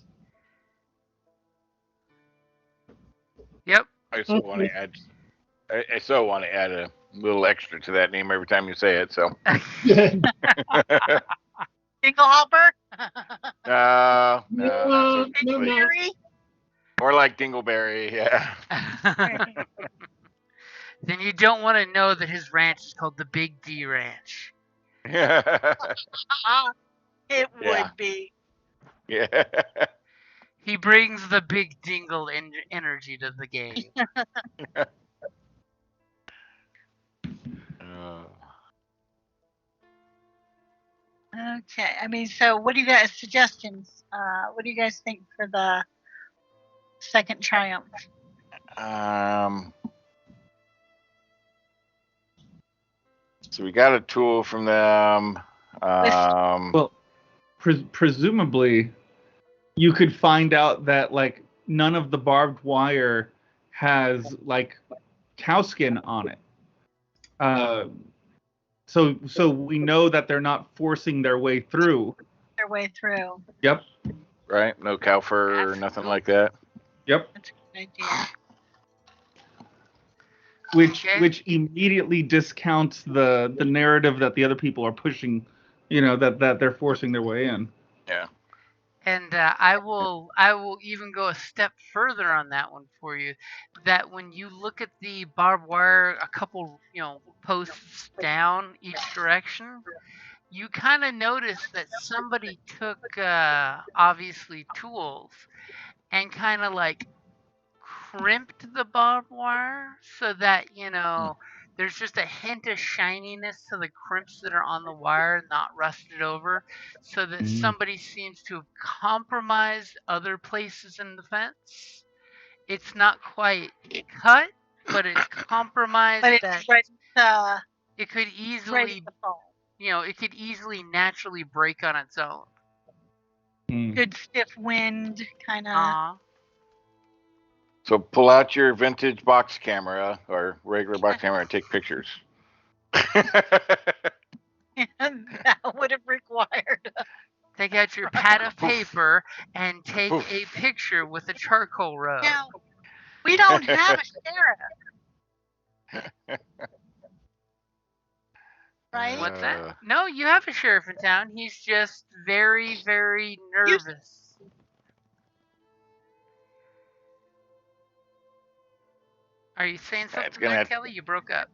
Yep. I so want to add a little extra to that name every time you say it. So. Dinglehopper? No, No. Dingleberry? More like Dingleberry, yeah. Then you don't want to know that his ranch is called the Big D Ranch. It Yeah. would be. Yeah. He brings the big dingle energy to the game. Okay. I mean, so what do you guys suggestions? What do you guys think for the second triumph? So we got a tool from them. Well, presumably, you could find out that like none of the barbed wire has like cow skin on it. So we know that they're not forcing their way through. Their way through. Yep. Right? No cow fur or nothing like that. Yep. That's a good idea. Which immediately discounts the narrative that the other people are pushing, that they're forcing their way in. Yeah. And I will even go a step further on that one for you. That when you look at the barbed wire, a couple posts down each direction, you kind of notice that somebody took obviously tools and kind of like crimped the barbed wire so that there's just a hint of shininess to the crimps that are on the wire, not rusted over, so that somebody seems to have compromised other places in the fence. It's not quite cut, but it's compromised. But that it's ready to, it could ready easily, to fall. it could easily naturally break on its own. Good stiff wind, kind of. So pull out your vintage box camera or regular box camera and take pictures. And that would have required. Take out your pad of paper and take a picture with a charcoal rub. Now, we don't have a sheriff. Right? What's that? No, you have a sheriff in town. He's just very, very nervous. Are you saying something there, Kelly? You broke up.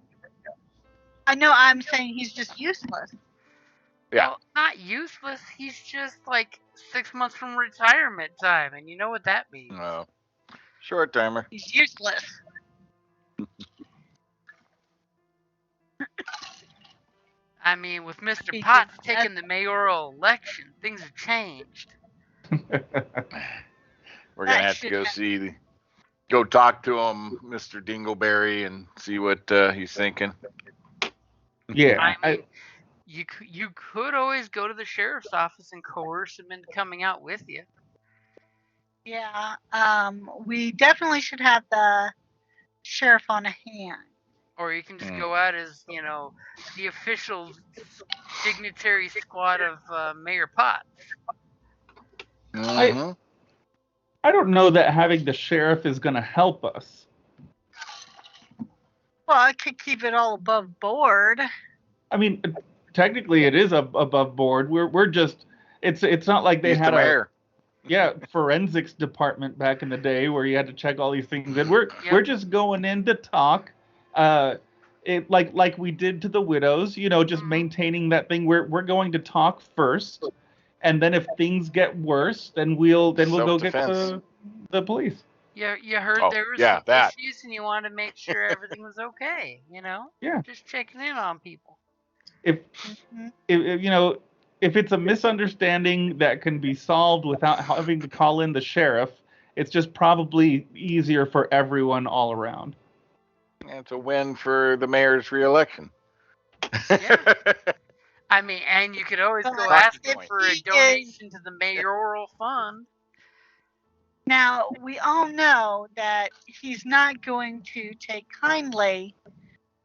I know. I'm saying he's just useless. Yeah. Well, not useless. He's just like 6 months from retirement time, and you know what that means. No. Short timer. He's useless. I mean, with Mr. Potts taking the mayoral election, things have changed. We're gonna have to go talk to him, Mr. Dingleberry, and see what he's thinking. Yeah. I mean, you could always go to the sheriff's office and coerce him into coming out with you. Yeah. We definitely should have the sheriff on hand. Or you can just go out as, the official dignitary squad of Mayor Potts. Mm-hmm. I don't know that having the sheriff is going to help us. Well, I could keep it all above board. I mean, technically, it is above board. We're just it's not like they had a forensics department back in the day where you had to check all these things. And we're just going in to talk, like we did to the widows. Just maintaining that thing. We're going to talk first. And then if things get worse, then we'll go get the police. Yeah, you heard there were some issues, and you wanted to make sure everything was okay. Yeah. Just checking in on people. If it's a misunderstanding that can be solved without having to call in the sheriff, it's just probably easier for everyone all around. It's a win for the mayor's reelection. Yeah. I mean, and you could always go ask him for a donation to the mayoral fund. Now, we all know that he's not going to take kindly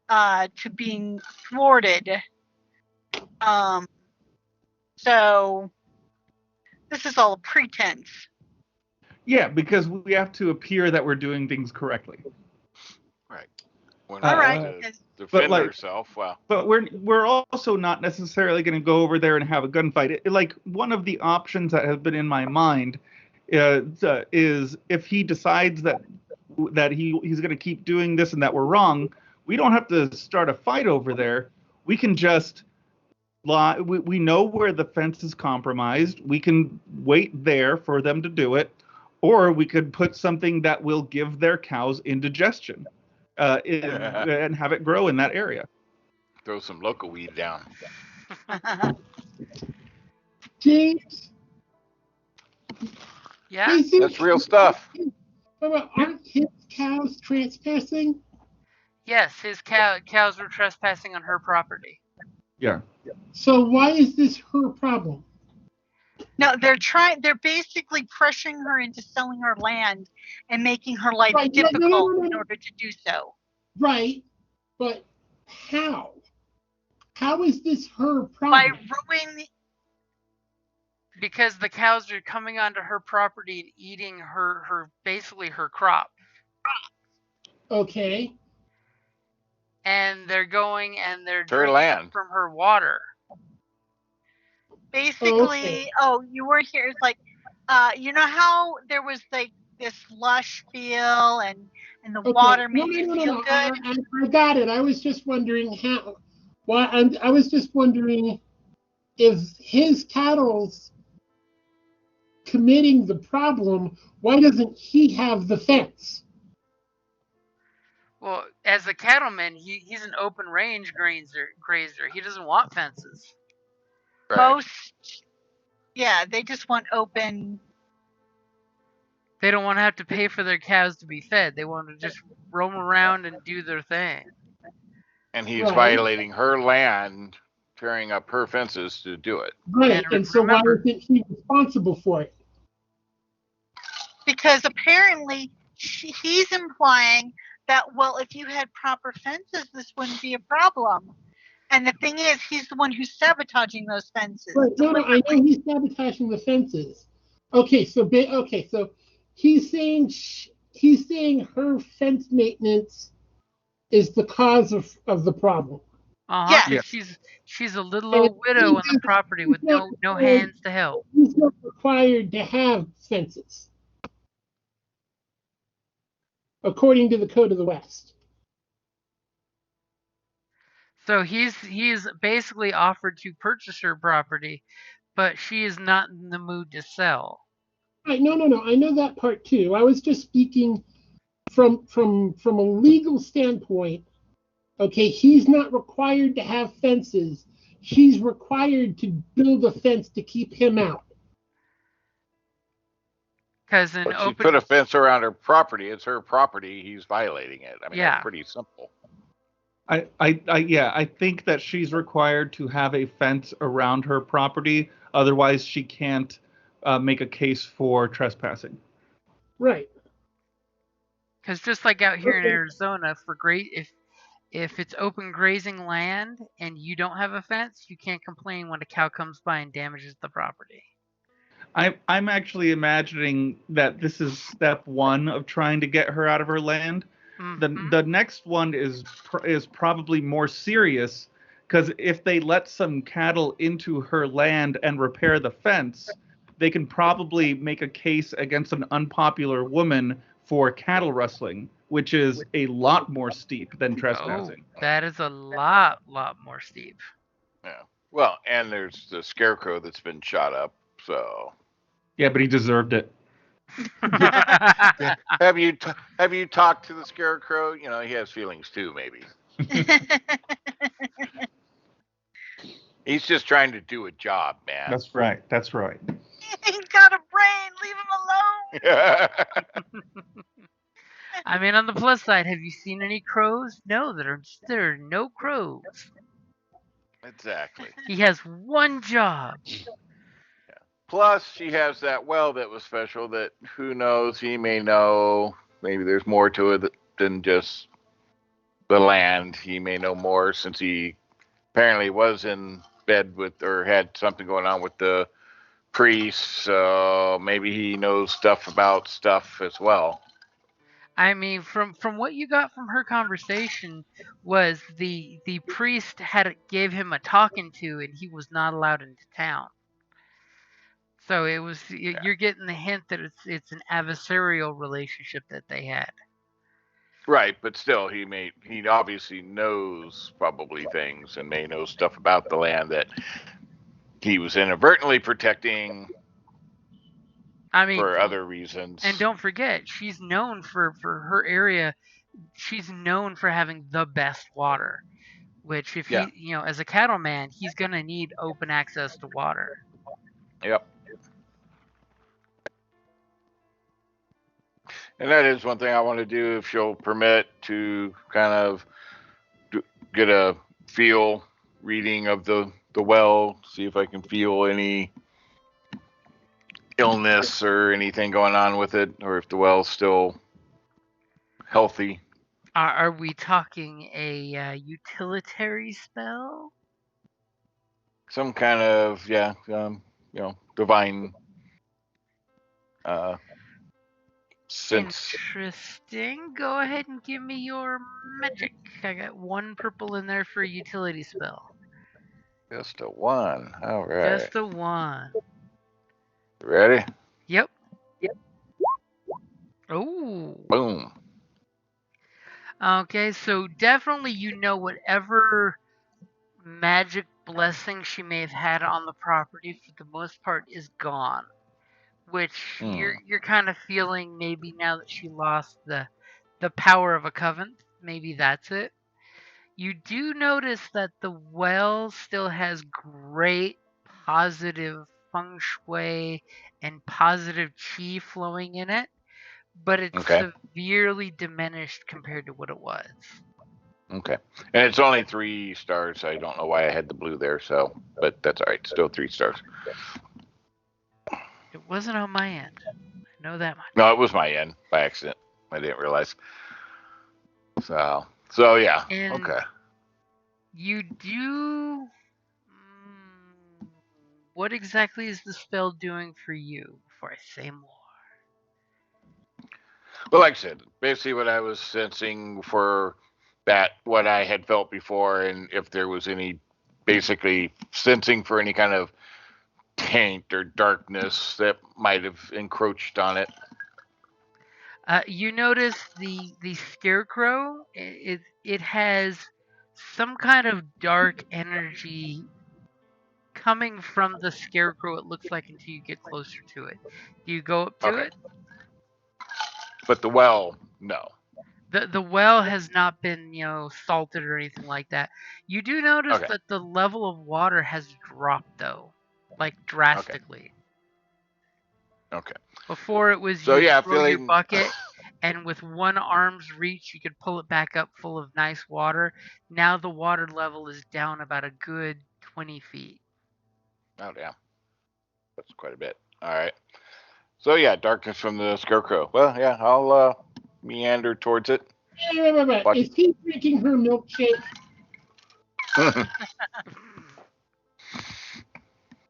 to being thwarted. So, this is all a pretense. Yeah, because we have to appear that we're doing things correctly. Right. All right. Defend herself. Wow. But we're also not necessarily going to go over there and have a gunfight. One of the options that has been in my mind is if he decides that he's going to keep doing this and that we're wrong, we don't have to start a fight over there. We can just lie. We know where the fence is compromised. We can wait there for them to do it, or we could put something that will give their cows indigestion. And have it grow in that area. Throw some local weed down. James? Yeah? That's real stuff. Aren't his cows trespassing? Yes, his cows were trespassing on her property. Yeah. So why is this her problem? No, they're basically pressuring her into selling her land and making her life difficult in order to do so. Right, but how? How is this her problem? By ruining Because the cows are coming onto her property and eating her basically her crop. Okay. And they're going and they're Her drinking land. from her water. Basically, you weren't here. It's like, you know how there was like this lush feel and the water made you feel good? I got it. I was just wondering how. I was just wondering if his cattle's committing the problem, why doesn't he have the fence? Well, as a cattleman, he's an open range grazer. He doesn't want fences. Right. They just want open. They don't want to have to pay for their cows to be fed. They want to just roam around and do their thing. And he's violating her land, tearing up her fences to do it. Right, and so why isn't he responsible for it? Because apparently he's implying that, well, if you had proper fences, this wouldn't be a problem. And the thing is, he's the one who's sabotaging those fences. Right, no, I know he's sabotaging the fences. Okay, so he's saying her fence maintenance is the cause of the problem. Yeah. She's a little old widow on the property with no hands to help. He's not required to have fences, according to the Code of the West. So he's basically offered to purchase her property, but she is not in the mood to sell. Right, no. I know that part too. I was just speaking from a legal standpoint. Okay, he's not required to have fences. She's required to build a fence to keep him out. But she put a fence around her property. It's her property. He's violating it. I mean, that's pretty simple. I think that she's required to have a fence around her property. Otherwise, she can't make a case for trespassing. Right. Because just like out here in Arizona, if it's open grazing land and you don't have a fence, you can't complain when a cow comes by and damages the property. I'm actually imagining that this is step one of trying to get her out of her land. Mm-hmm. The next one is probably more serious, because if they let some cattle into her land and repair the fence, they can probably make a case against an unpopular woman for cattle rustling, which is a lot more steep than trespassing. Oh, that is a lot more steep. Yeah. Well, and there's the scarecrow that's been shot up, so. Yeah, but he deserved it. Have you talked to the scarecrow? You know, he has feelings too, maybe. He's just trying to do a job, man. That's right. He's got a brain. Leave him alone. I mean, on the plus side, have you seen any crows? No, there are no crows. Exactly. He has one job. Plus, she has that well that was special that who knows, he may know. Maybe there's more to it than just the land. He may know more since he apparently was in bed with or had something going on with the priest. So maybe he knows stuff about stuff as well. I mean, from what you got from her conversation was the priest gave him a talking to and he was not allowed into town. So you're getting the hint that it's an adversarial relationship that they had. Right, but still, he obviously knows probably things and may know stuff about the land that he was inadvertently protecting. I mean, for other reasons. And don't forget, she's known for her area. She's known for having the best water, which if he, as a cattleman, he's gonna need open access to water. Yep. And that is one thing I want to do, if she'll permit, to kind of get a feel reading of the well, see if I can feel any illness or anything going on with it, or if the well's still healthy. Are we talking a utilitarian spell? Some kind of, divine sense. Interesting. Go ahead and give me your magic. I got 1 purple in there for a utility spell. Just a 1. All right. Just a 1. Ready? Yep. Oh. Boom. Okay, so definitely whatever magic blessing she may have had on the property for the most part is gone. Which you're kind of feeling maybe now that she lost the power of a coven. Maybe that's it. You do notice that the well still has great positive feng shui and positive chi flowing in it, but it's severely diminished compared to what it was. Okay. And it's only 3 stars. I don't know why I had the blue there, but that's all right. Still 3 stars. It wasn't on my end. I know that much. No, it was my end by accident. I didn't realize. So yeah. And okay. You do. What exactly is the spell doing for you? Before I say more. Well, like I said, basically what I was sensing for that, what I had felt before, and if there was any, basically sensing for any kind of taint or darkness that might have encroached on it. You notice the scarecrow. It has some kind of dark energy coming from the scarecrow. It looks like until you get closer to it. Do you go up to it? But the well, no. The well has not been salted or anything like that. You do notice that the level of water has dropped though, like drastically. Okay. Before it was so throw your bucket and with one arm's reach you could pull it back up full of nice water. Now the water level is down about a good 20 feet. Oh damn. That's quite a bit. All right. So yeah, darkness from the scarecrow. Well, yeah, I'll meander towards it. Wait. Is he drinking her milkshake?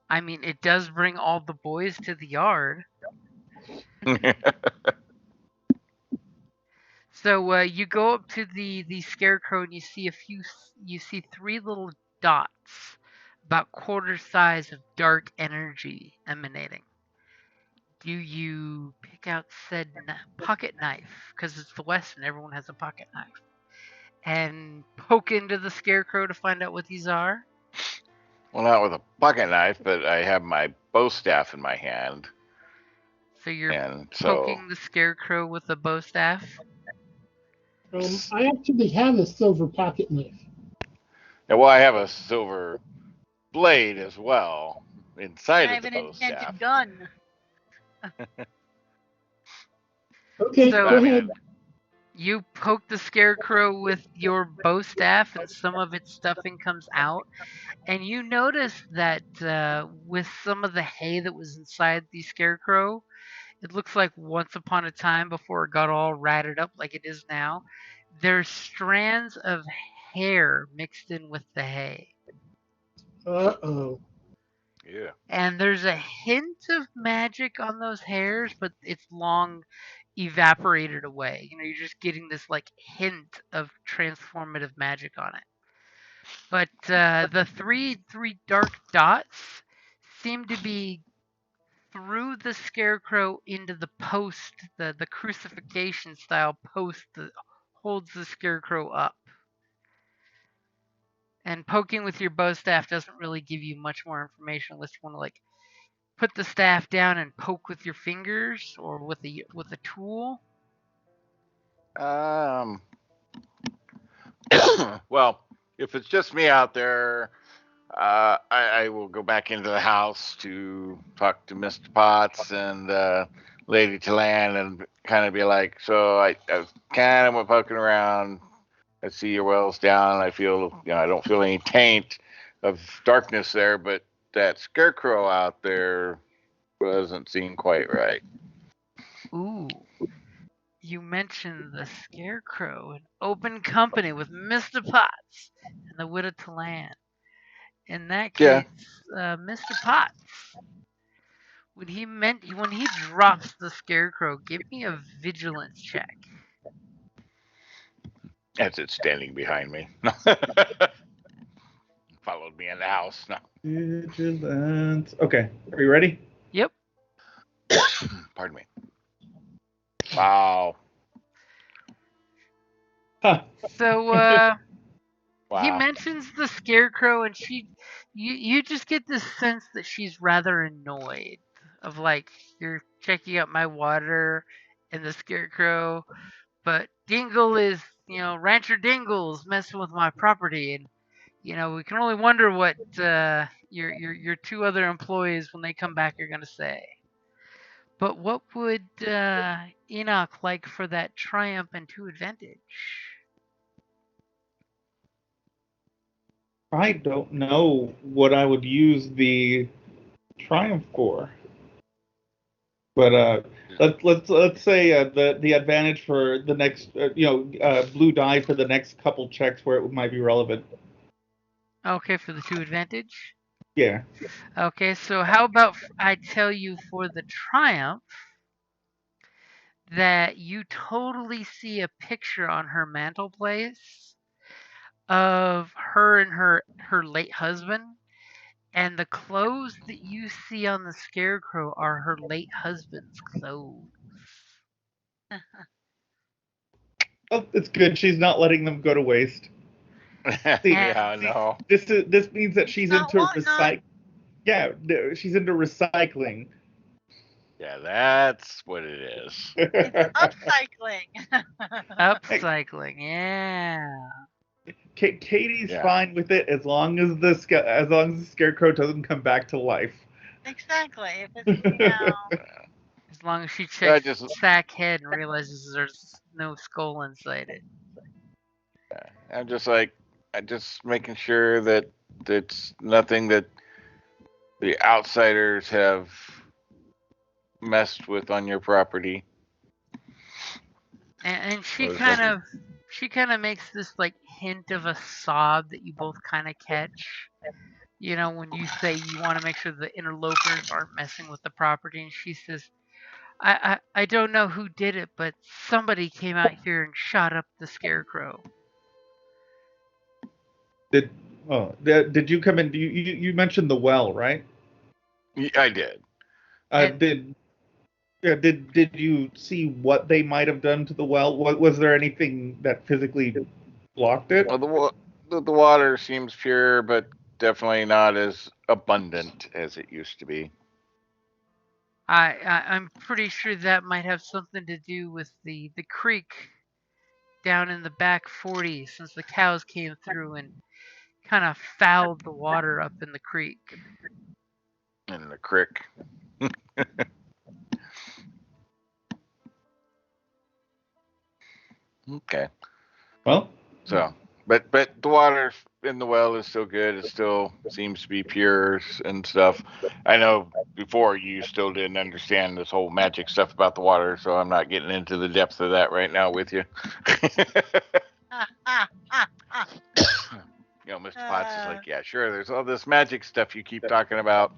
I mean, it does bring all the boys to the yard. So you go up to the scarecrow and you see 3 little dots, about quarter size of dark energy emanating. Do you pick out said pocket knife, because it's the West and everyone has a pocket knife, and poke into the scarecrow to find out what these are? Well, not with a pocket knife, but I have my bow staff in my hand. So you're poking the scarecrow with the bow staff? I actually have a silver pocket knife. Yeah, well, I have a silver blade as well inside of the bow staff. I have an enchanted gun. Okay, so, go ahead. You poke the scarecrow with your bow staff and some of its stuffing comes out. And you notice that with some of the hay that was inside the scarecrow, it looks like once upon a time before it got all ratted up like it is now, there's strands of hair mixed in with the hay. Uh-oh. Yeah. And there's a hint of magic on those hairs, but it's long evaporated away. You're just getting this like hint of transformative magic on it. But the three dark dots seem to be through the scarecrow into the post, the crucifixion style post that holds the scarecrow up. And poking with your bow staff doesn't really give you much more information unless you want to like put the staff down and poke with your fingers or with a tool. Well, if it's just me out there, I will go back into the house to talk to Mr. Potts and Lady Talan and kind of be like, so I kind of poking around. I see your well's down. I feel, I don't feel any taint of darkness there, but that scarecrow out there doesn't seem quite right. Ooh. You mentioned the scarecrow in open company with Mr. Potts and the widow Talan. In that case, Mr. Potts, when he drops the scarecrow, give me a vigilance check. As it's standing behind me. Followed me in the house. No. Vigilance. Okay, are you ready? Yep. Pardon me. Wow. Huh. So Wow. he mentions the scarecrow, and you just get this sense that she's rather annoyed of like, you're checking out my water and the scarecrow, but Dingle is, Rancher Dingle's messing with my property, and we can only wonder what your two other employees when they come back are gonna say. But what would Enoch like for that triumph and 2 advantage? I don't know what I would use the triumph for, but let's say the advantage for the next blue die for the next couple checks where it might be relevant. Okay, for the 2 advantage. Yeah. Okay, so how about I tell you for the triumph that you totally see a picture on her mantelpiece of her and her late husband, and the clothes that you see on the scarecrow are her late husband's clothes. Oh, it's good. She's not letting them go to waste. Yeah, no. This means that she's Not into wanting them. Yeah, she's into recycling. Yeah, that's what it is. Upcycling. Upcycling, yeah. Katie's Yeah. fine with it as long as the scarecrow doesn't come back to life. Exactly. If it's, As long as she I checks just, sack head and realizes there's no skull inside it. I'm just making sure that it's nothing that the outsiders have messed with on your property. And she Or kind something. of makes this like hint of a sob that you both kind of catch. When you say you want to make sure the interlopers aren't messing with the property, and she says, I don't know who did it, but somebody came out here and shot up the scarecrow. Did you come in? You mentioned the well, right? I did. Did you see what they might have done to the well? Was there anything that physically blocked it? Well, the water seems pure, but definitely not as abundant as it used to be. I'm pretty sure that might have something to do with the creek down in the back 40, since the cows came through and kind of fouled the water up in the creek. In the creek. Okay. Well, So, but the water in the well is still good. It still seems to be pure and stuff. I know before you still didn't understand this whole magic stuff about the water, so I'm not getting into the depth of that right now with you. Mr. Potts is like, yeah, sure. There's all this magic stuff you keep talking about.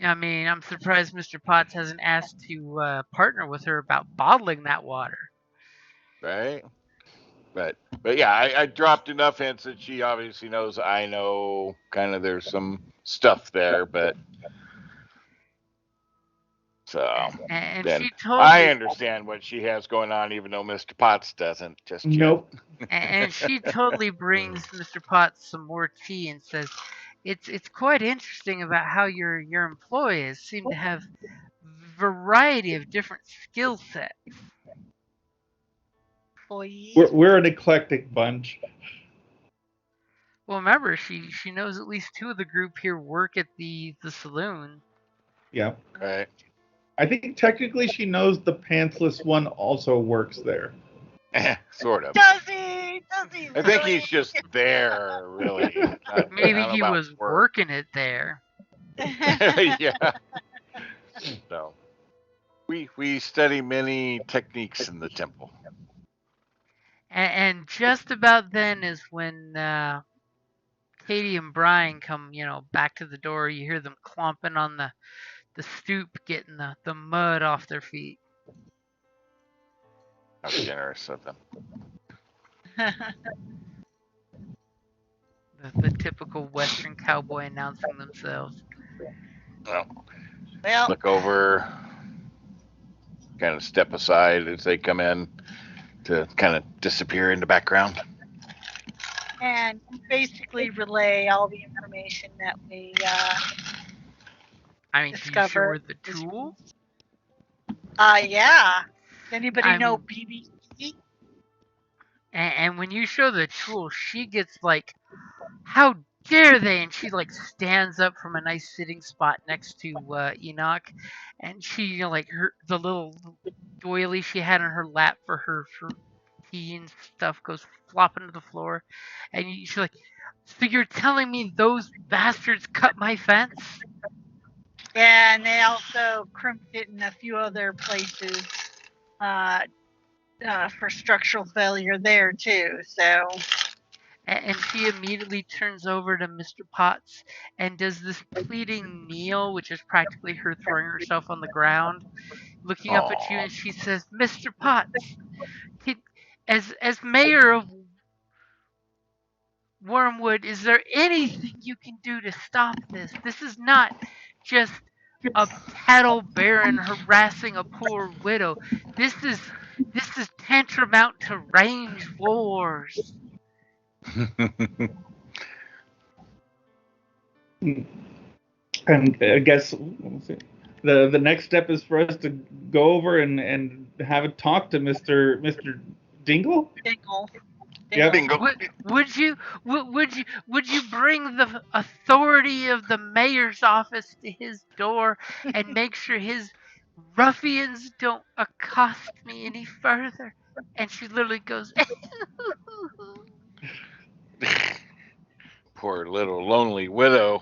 I'm surprised Mr. Potts hasn't asked to partner with her about bottling that water. Right? But yeah, I dropped enough hints that she obviously knows I know kind of there's some stuff there, but so and then she totally, I understand what she has going on, even though Mr. Potts doesn't just yet. Nope. And she totally brings Mr. Potts some more tea and says, it's quite interesting about how your employees seem to have variety of different skill sets. We're an eclectic bunch. Well, remember, she knows at least 2 of the group here work at the saloon. Yeah. Right. I think technically she knows the pantsless one also works there. Sort of. Does he? I think he's just there, really. Maybe he was working it there. Yeah. So we study many techniques in the temple. And just about then is when Katie and Brian come, back to the door. You hear them clomping on the stoop, getting the mud off their feet. How generous of them. The typical Western cowboy announcing themselves. Well, Look over, kind of step aside as they come in to kind of disappear in the background. and basically relay all the information that we I mean, discovered. do you show her the tool? Yeah. Anybody know BBC? And when you show the tool, she gets like, how dare they? And she like stands up from a nice sitting spot next to Enoch, and she like the little doily she had in her lap for her tea and stuff goes flopping to the floor, and she's like, so you're telling me those bastards cut my fence? Yeah, and they also crimped it in a few other places for structural failure there too. So. And she immediately turns over to Mr. Potts and does this pleading kneel, which is practically her throwing herself on the ground, looking up at you, and she says, Mr. Potts, as mayor of Wyrmwood, is there anything you can do to stop this? This is not just a cattle baron harassing a poor widow. This is tantamount to range wars. And I guess the next step is for us to go over and have a talk to Mr. Dingle. Dingle. Yeah. Would you bring the authority of the mayor's office to his door and make sure his ruffians don't accost me any further? And she literally goes, Poor little lonely widow.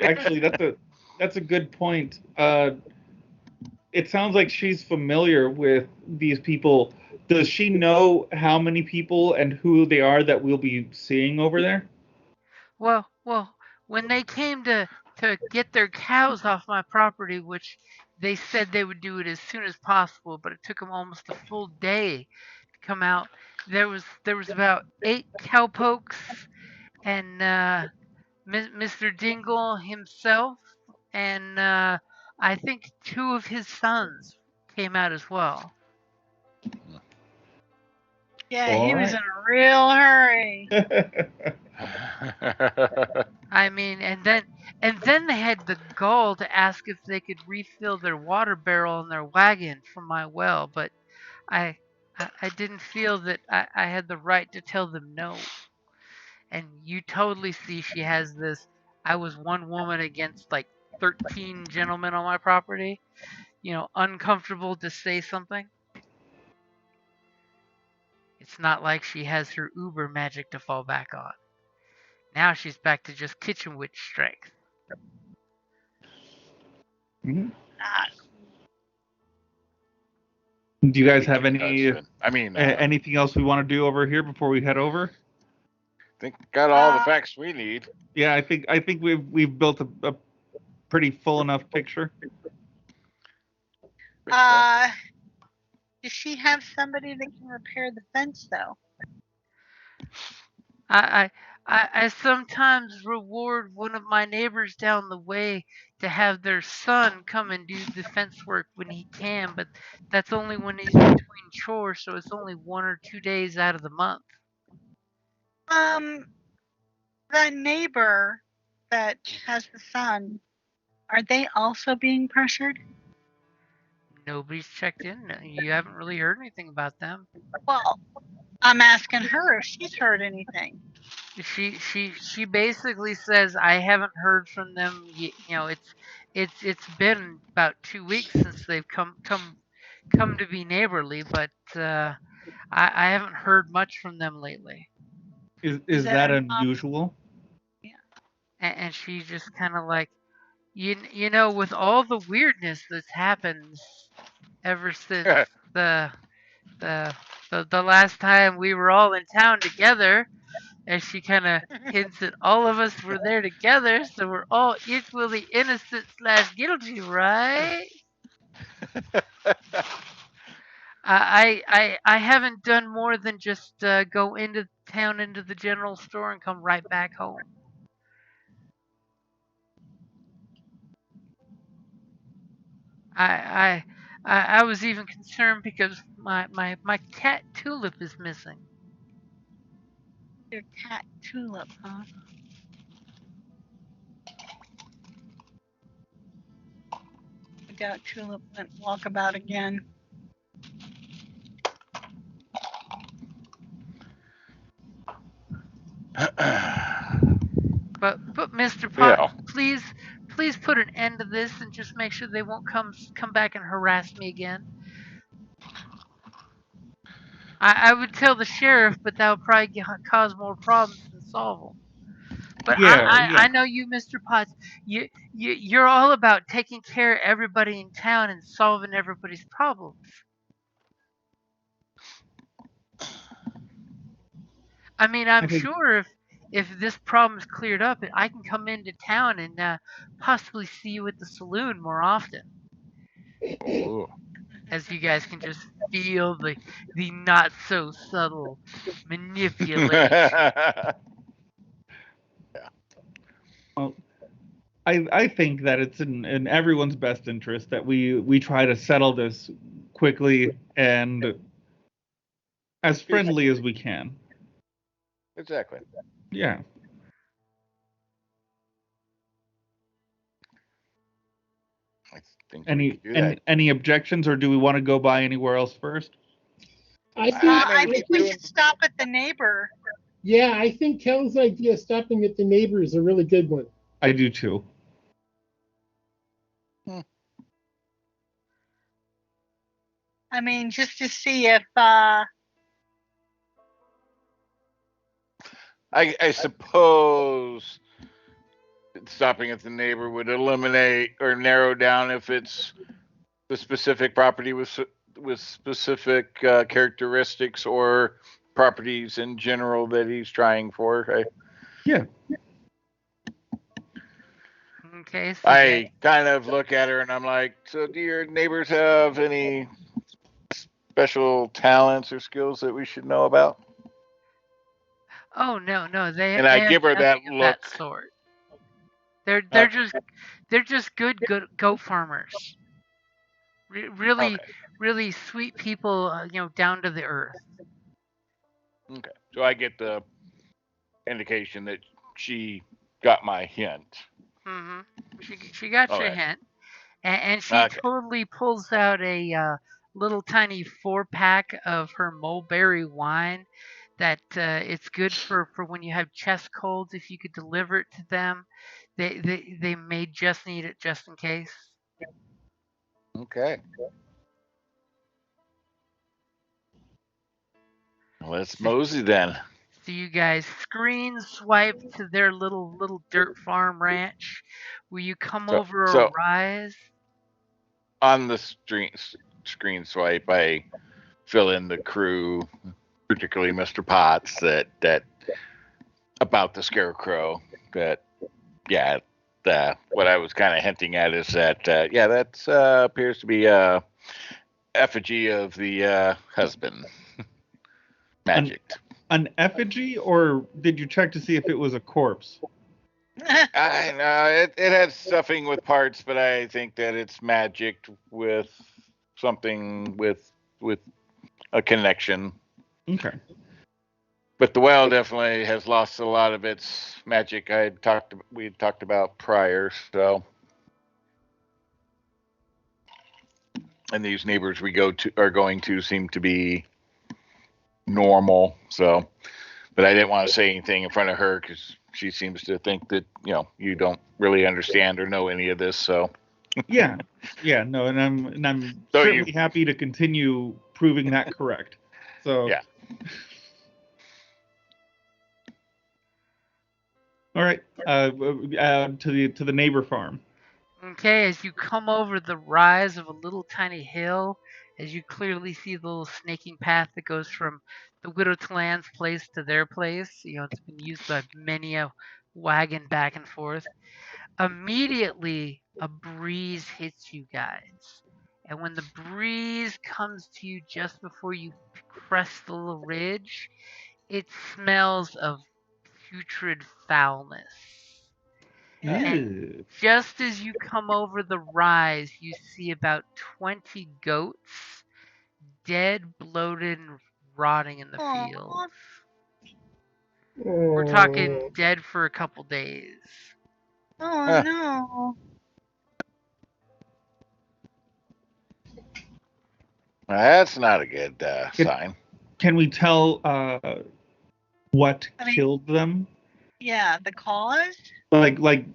Actually, that's a good point. It sounds like she's familiar with these people. Does she know how many people and who they are that we'll be seeing over there? Well, when they came to get their cows off my property, which they said they would do it as soon as possible, but it took them almost a full day to come out. There was about 8 cowpokes and Mr. Dingle himself, and I think 2 of his sons came out as well. Yeah, he was in a real hurry. I mean, and then they had the gall to ask if they could refill their water barrel in their wagon from my well, but I didn't feel that I had the right to tell them no. And you totally see she has this, I was one woman against like 13 gentlemen on my property, uncomfortable to say something. It's not like she has her uber magic to fall back on. Now she's back to just kitchen witch strength. Mm-hmm. Do you guys have anything else we want to do over here before we head over? I think got all the facts we need. Yeah, I think we've built a pretty full enough picture. Does she have somebody that can repair the fence though? I sometimes reward one of my neighbors down the way to have their son come and do the fence work when he can, but that's only when he's between chores, so it's only 1 or 2 days out of the month. The neighbor that has the son, are they also being pressured? Nobody's checked in. You haven't really heard anything about them. Well, I'm asking her if she's heard anything. She basically says I haven't heard from them. It's been about 2 weeks since they've come to be neighborly, but I haven't heard much from them lately. Is that unusual? Yeah. And she's just kind of like, with all the weirdness that's happened ever since the last time we were all in town together, as she kind of hints that all of us were there together, so we're all equally innocent / guilty, right? I haven't done more than just go into town into the general store and come right back home. I was even concerned because my cat Tulip is missing. Your cat Tulip, huh? I doubt Tulip went walkabout again. But Mr. Yeah. Potts, please put an end to this and just make sure they won't come back and harass me again. I would tell the sheriff, but that would probably cause more problems than solve them. But Yeah. I know you, Mr. Potts. You're all about taking care of everybody in town and solving everybody's problems. I mean, I'm I think sure if this problem's cleared up, I can come into town and possibly see you at the saloon more often, Ooh. as you guys can just feel the not so subtle manipulation. well, I think that it's in everyone's best interest that we try to settle this quickly and as friendly as we can. Exactly. Yeah. I think we could do that. Any objections, or do we want to go by anywhere else first? I think, I think we should stop at the neighbor. Yeah, I think Kel's idea of stopping at the neighbor is a really good one. I do too. I mean, just to see if I suppose stopping at the neighbor would eliminate or narrow down if it's the specific property with specific characteristics or properties in general that he's trying for. Right? Yeah. Okay. So I kind of look at her and I'm like, so do your neighbors have any special talents or skills that we should know about? oh no, they And I have give her that nothing of look. that sort. They're Okay. just good goat farmers. Really Okay. really sweet people, down to the earth. Okay. So I get the indication that she got my hint. Hmm. She got your Okay. hint, and she Okay. totally pulls out a little tiny 4-pack of her mulberry wine. That it's good for when you have chest colds. If you could deliver it to them, they may just need it just in case. Okay. Let's So, mosey then. so you guys screen swipe to their little dirt farm ranch, where you come over a So rise. on the screen swipe, I fill in the crew, particularly Mr. Potts, that about the scarecrow. That what I was kind of hinting at is that that appears to be a effigy of the husband, magicked. An effigy, or did you check to see if it was a corpse? I know it has stuffing with parts, but I think that it's magicked with something with a connection. Okay. But the well definitely has lost a lot of its magic we had talked about prior, so. And these neighbors we are going to seem to be normal, so. But I didn't want to say anything in front of her because she seems to think that you don't really understand or know any of this, so. Yeah, no, and I'm So certainly happy to continue proving that correct. So yeah. All right, to the neighbor farm. Okay, as you come over the rise of a little tiny hill, as you clearly see the little snaking path that goes from the Widow Talan's place to their place. It's been used by many a wagon back and forth. Immediately, a breeze hits you guys. And when the breeze comes to you just before you crest the little ridge, it smells of putrid foulness. And just as you come over the rise, you see about 20 goats, dead, bloated, and rotting in the fields. We're talking dead for a couple days. Oh, no. That's not a good sign. Can we tell what killed them? Yeah, the cause? Like,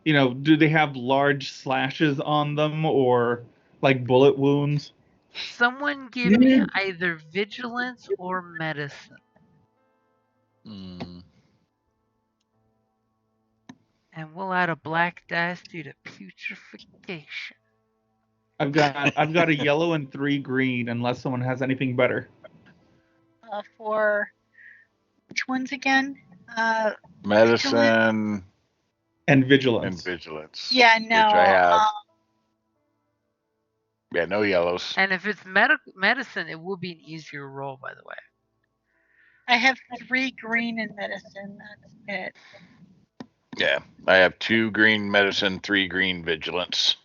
do they have large slashes on them or like bullet wounds? Someone give me either vigilance or medicine. And we'll add a black dice due to putrefaction. I've got a yellow and 3 green, unless someone has anything better. For which ones again? Medicine and vigilance. Yeah, no. Which I have. Yeah, no yellows. And if it's medicine, it will be an easier roll, by the way. I have 3 green in medicine. That's it. Yeah, I have 2 green medicine, 3 green vigilance.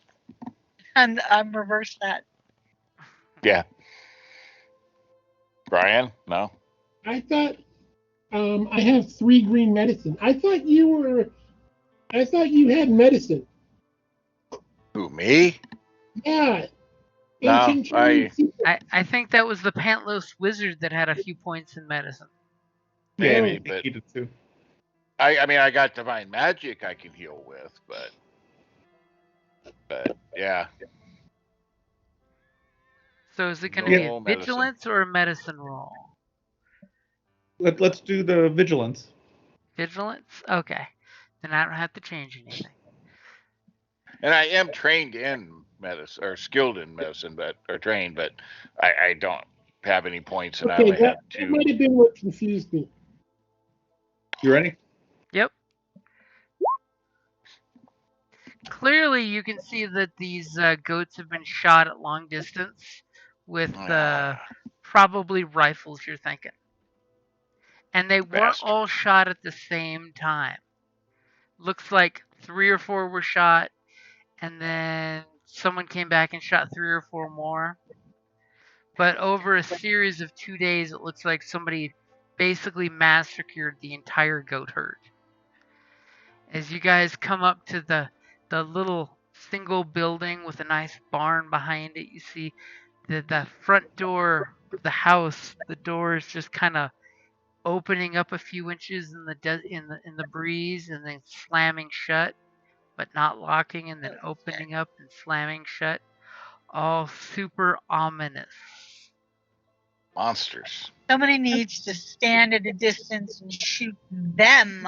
And I'm reverse that. Yeah. Brian? No? I thought I have 3 green medicine. I thought you had medicine. Who, me? Yeah. No, I think that was the Pantlos wizard that had a few points in medicine. Maybe, but I mean, I got divine magic I can heal with, but yeah. So is it going to be a vigilance or a medicine roll? Let's do the vigilance. Vigilance? Okay. Then I don't have to change anything. And I am trained in medicine, or skilled in medicine, but I don't have any points, and I only have 2. That might have been what confused me. You ready? Yep. Clearly, you can see that these goats have been shot at long distance with probably rifles, you're thinking. And they weren't all shot at the same time. Looks like 3 or 4 were shot, and then someone came back and shot 3 or 4 more. But over a series of 2 days, it looks like somebody basically massacred the entire goat herd. As you guys come up to the little single building with a nice barn behind it, you see the front door of the house. The door is just kind of opening up a few inches in the breeze, and then slamming shut, but not locking, and then opening up and slamming shut. All super ominous. Monsters. Somebody needs to stand at a distance and shoot them.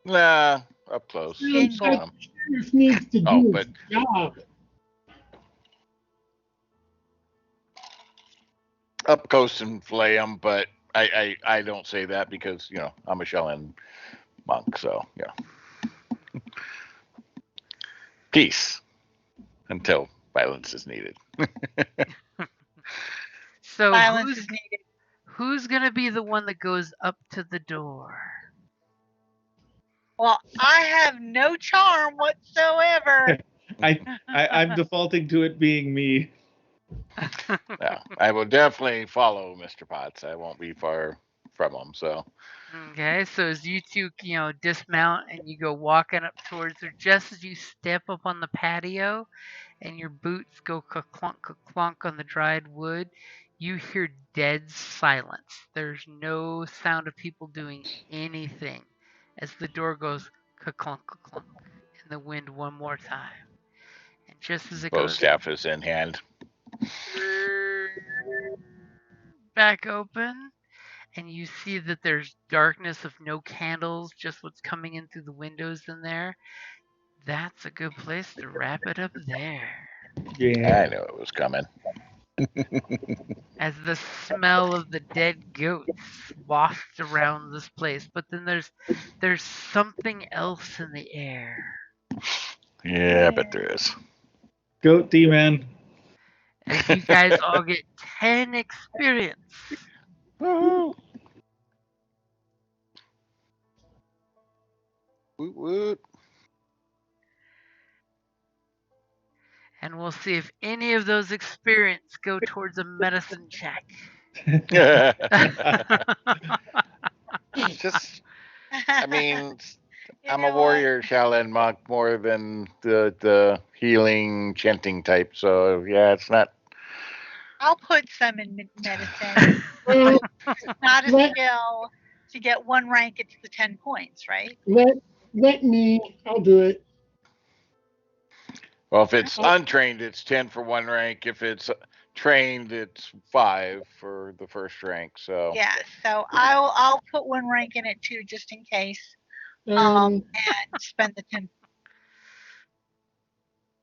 Nah, up close. Sheriff needs to do his job. Up close and flay them, but I don't say that because, I'm a Shellan monk, so, yeah. Peace. Until violence is needed. So violence is needed. Who's going to be the one that goes up to the door? Well, I have no charm whatsoever. I'm defaulting to it being me. Yeah, I will definitely follow Mr. Potts. I won't be far from him, so. Okay, so as you two, dismount and you go walking up towards her, just as you step up on the patio and your boots go clunk on the dried wood, you hear dead silence. There's no sound of people doing anything as the door goes clunk in the wind one more time. And just as it goes, staff is in hand. Back open, and you see that there's darkness of no candles, just what's coming in through the windows in there. That's a good place to wrap it up there. Yeah, I knew it was coming. as the smell of the dead goats wafts around this place. But then there's something else in the air. Yeah, I bet there is. Goat demon. As you guys all get 10 experience. Woo! Woot woot. And we'll see if any of those experience go towards a medicine check. Just, I mean, You I'm know a warrior Shaolin monk more than the healing chanting type. So yeah, it's not. I'll put some in medicine. Well, It's not a let skill. To get 1 rank, it's the 10 points, right? let me. I'll do it. Well, if it's I'll, untrained, it's 10 for 1 rank. If it's trained, it's 5 for the first rank. So Yeah. So I'll put 1 rank in it too, just in case. um, And spend the 10.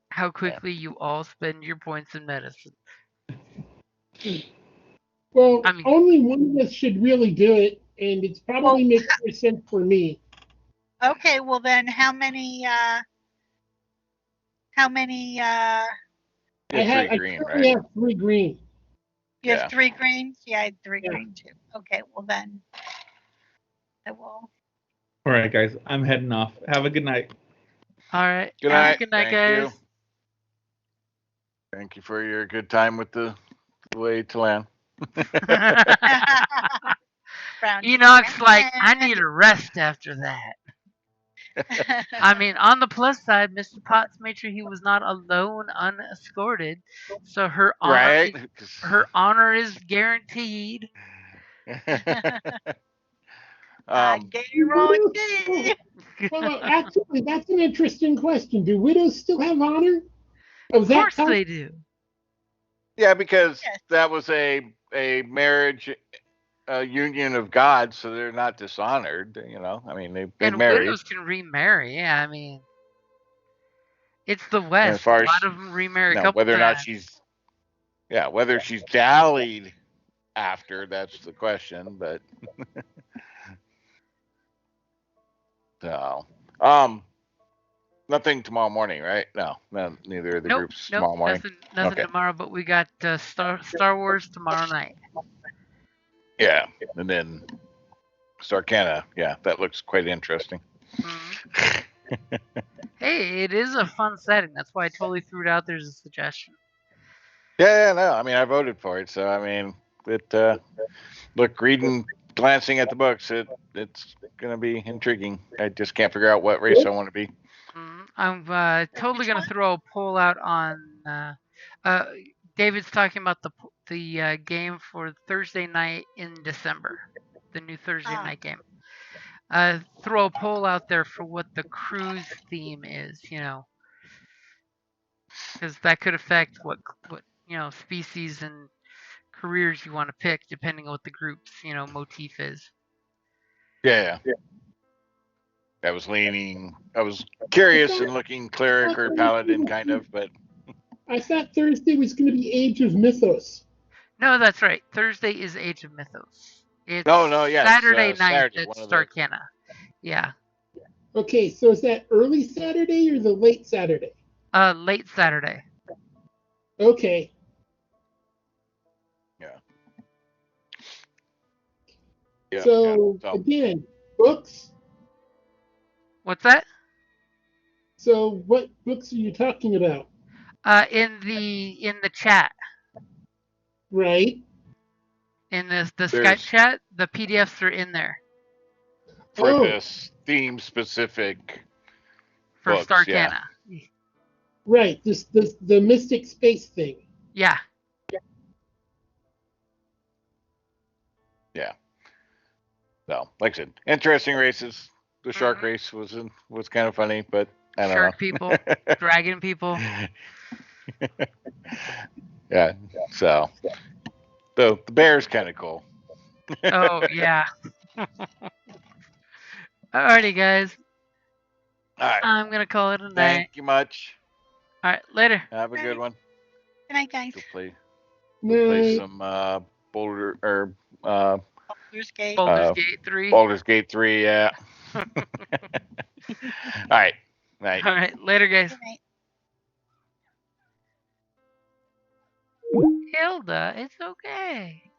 How quickly you all spend your points in medicine. well, I mean, only one of us should really do it, and it's probably Well, makes more sense for me. okay. Well, then, how many? How many? you have 3 I green, currently right? have 3 green. You have Yeah. 3 greens. Yeah, I had 3 Yeah. green too. Okay. Well, then I will. All right, guys, I'm heading off. Have a good night. all right. Good Have a night. good night, Thank guys. you. Thank you for your good time with the way to land. Brown Enoch's like, I chicken. need a rest after that. I mean, on the plus side, Mr. Potts made sure he was not alone, unescorted, so her Right? is guaranteed. I um, gave you wrong Oh, tea. well, actually, that's an interesting question. Do widows still have honor? Of Of that course type? they do. yeah, because Yes. that was a marriage union of God, so they're not dishonored. You know, I mean, they And married. widows can remarry. Yeah, I mean, it's the And as West. A far as lot of them remarry a couple whether or not times. whether she's dallied after, that's the question. But so, nothing tomorrow morning, right? No, neither of the Nope, groups nope, tomorrow morning. nothing Okay. tomorrow. But we got Star Wars tomorrow night. Yeah, and then Sarkana. Yeah, that looks quite interesting. Mhm. Hey, it is a fun setting. That's why I totally threw it out there as a suggestion. Yeah, no, I mean, I voted for it, so I mean, look, glancing at the books, it's gonna be intriguing. I just can't figure out what race I want to be. I'm totally Which gonna one? throw a poll out on. David's talking about the game for Thursday night in December, the new Thursday night game. Throw a poll out there for what the cruise theme is. Because that could affect what species and careers you want to pick depending on what the group's motif is. Yeah. I was curious and looking cleric or paladin kind of, but I thought Thursday was going to be Age of Mythos. No, that's right. Thursday is Age of Mythos. It's no, yes, Saturday night Saturday, one that's of those. Starkana. Yeah. Okay, so is that early Saturday or the late Saturday? Late Saturday. Okay. Yeah. So So, again, books. What's that? So what books are you talking about? In the chat, Right. in the Skype there's chat, the PDFs are in there for Oh, this theme specific for books, yeah. Starkana. right. This the Mystic Space thing. Yeah. Yeah. So, like I said, interesting races. The shark Mhm. race was kind of funny, but I don't Shark know. people, dragon people. Yeah. So the bear's kind of cool. Oh yeah. Alrighty, guys. All right. I'm gonna call it a night. Thank you much. All right, later. Have a good one. Good night, guys. Go play. Play Night. some Boulder or Baldur's Gate. Baldur's Gate 3. Baldur's Gate 3. Yeah. All right. Night. All right, later, guys. Good night. Hilda, it's okay.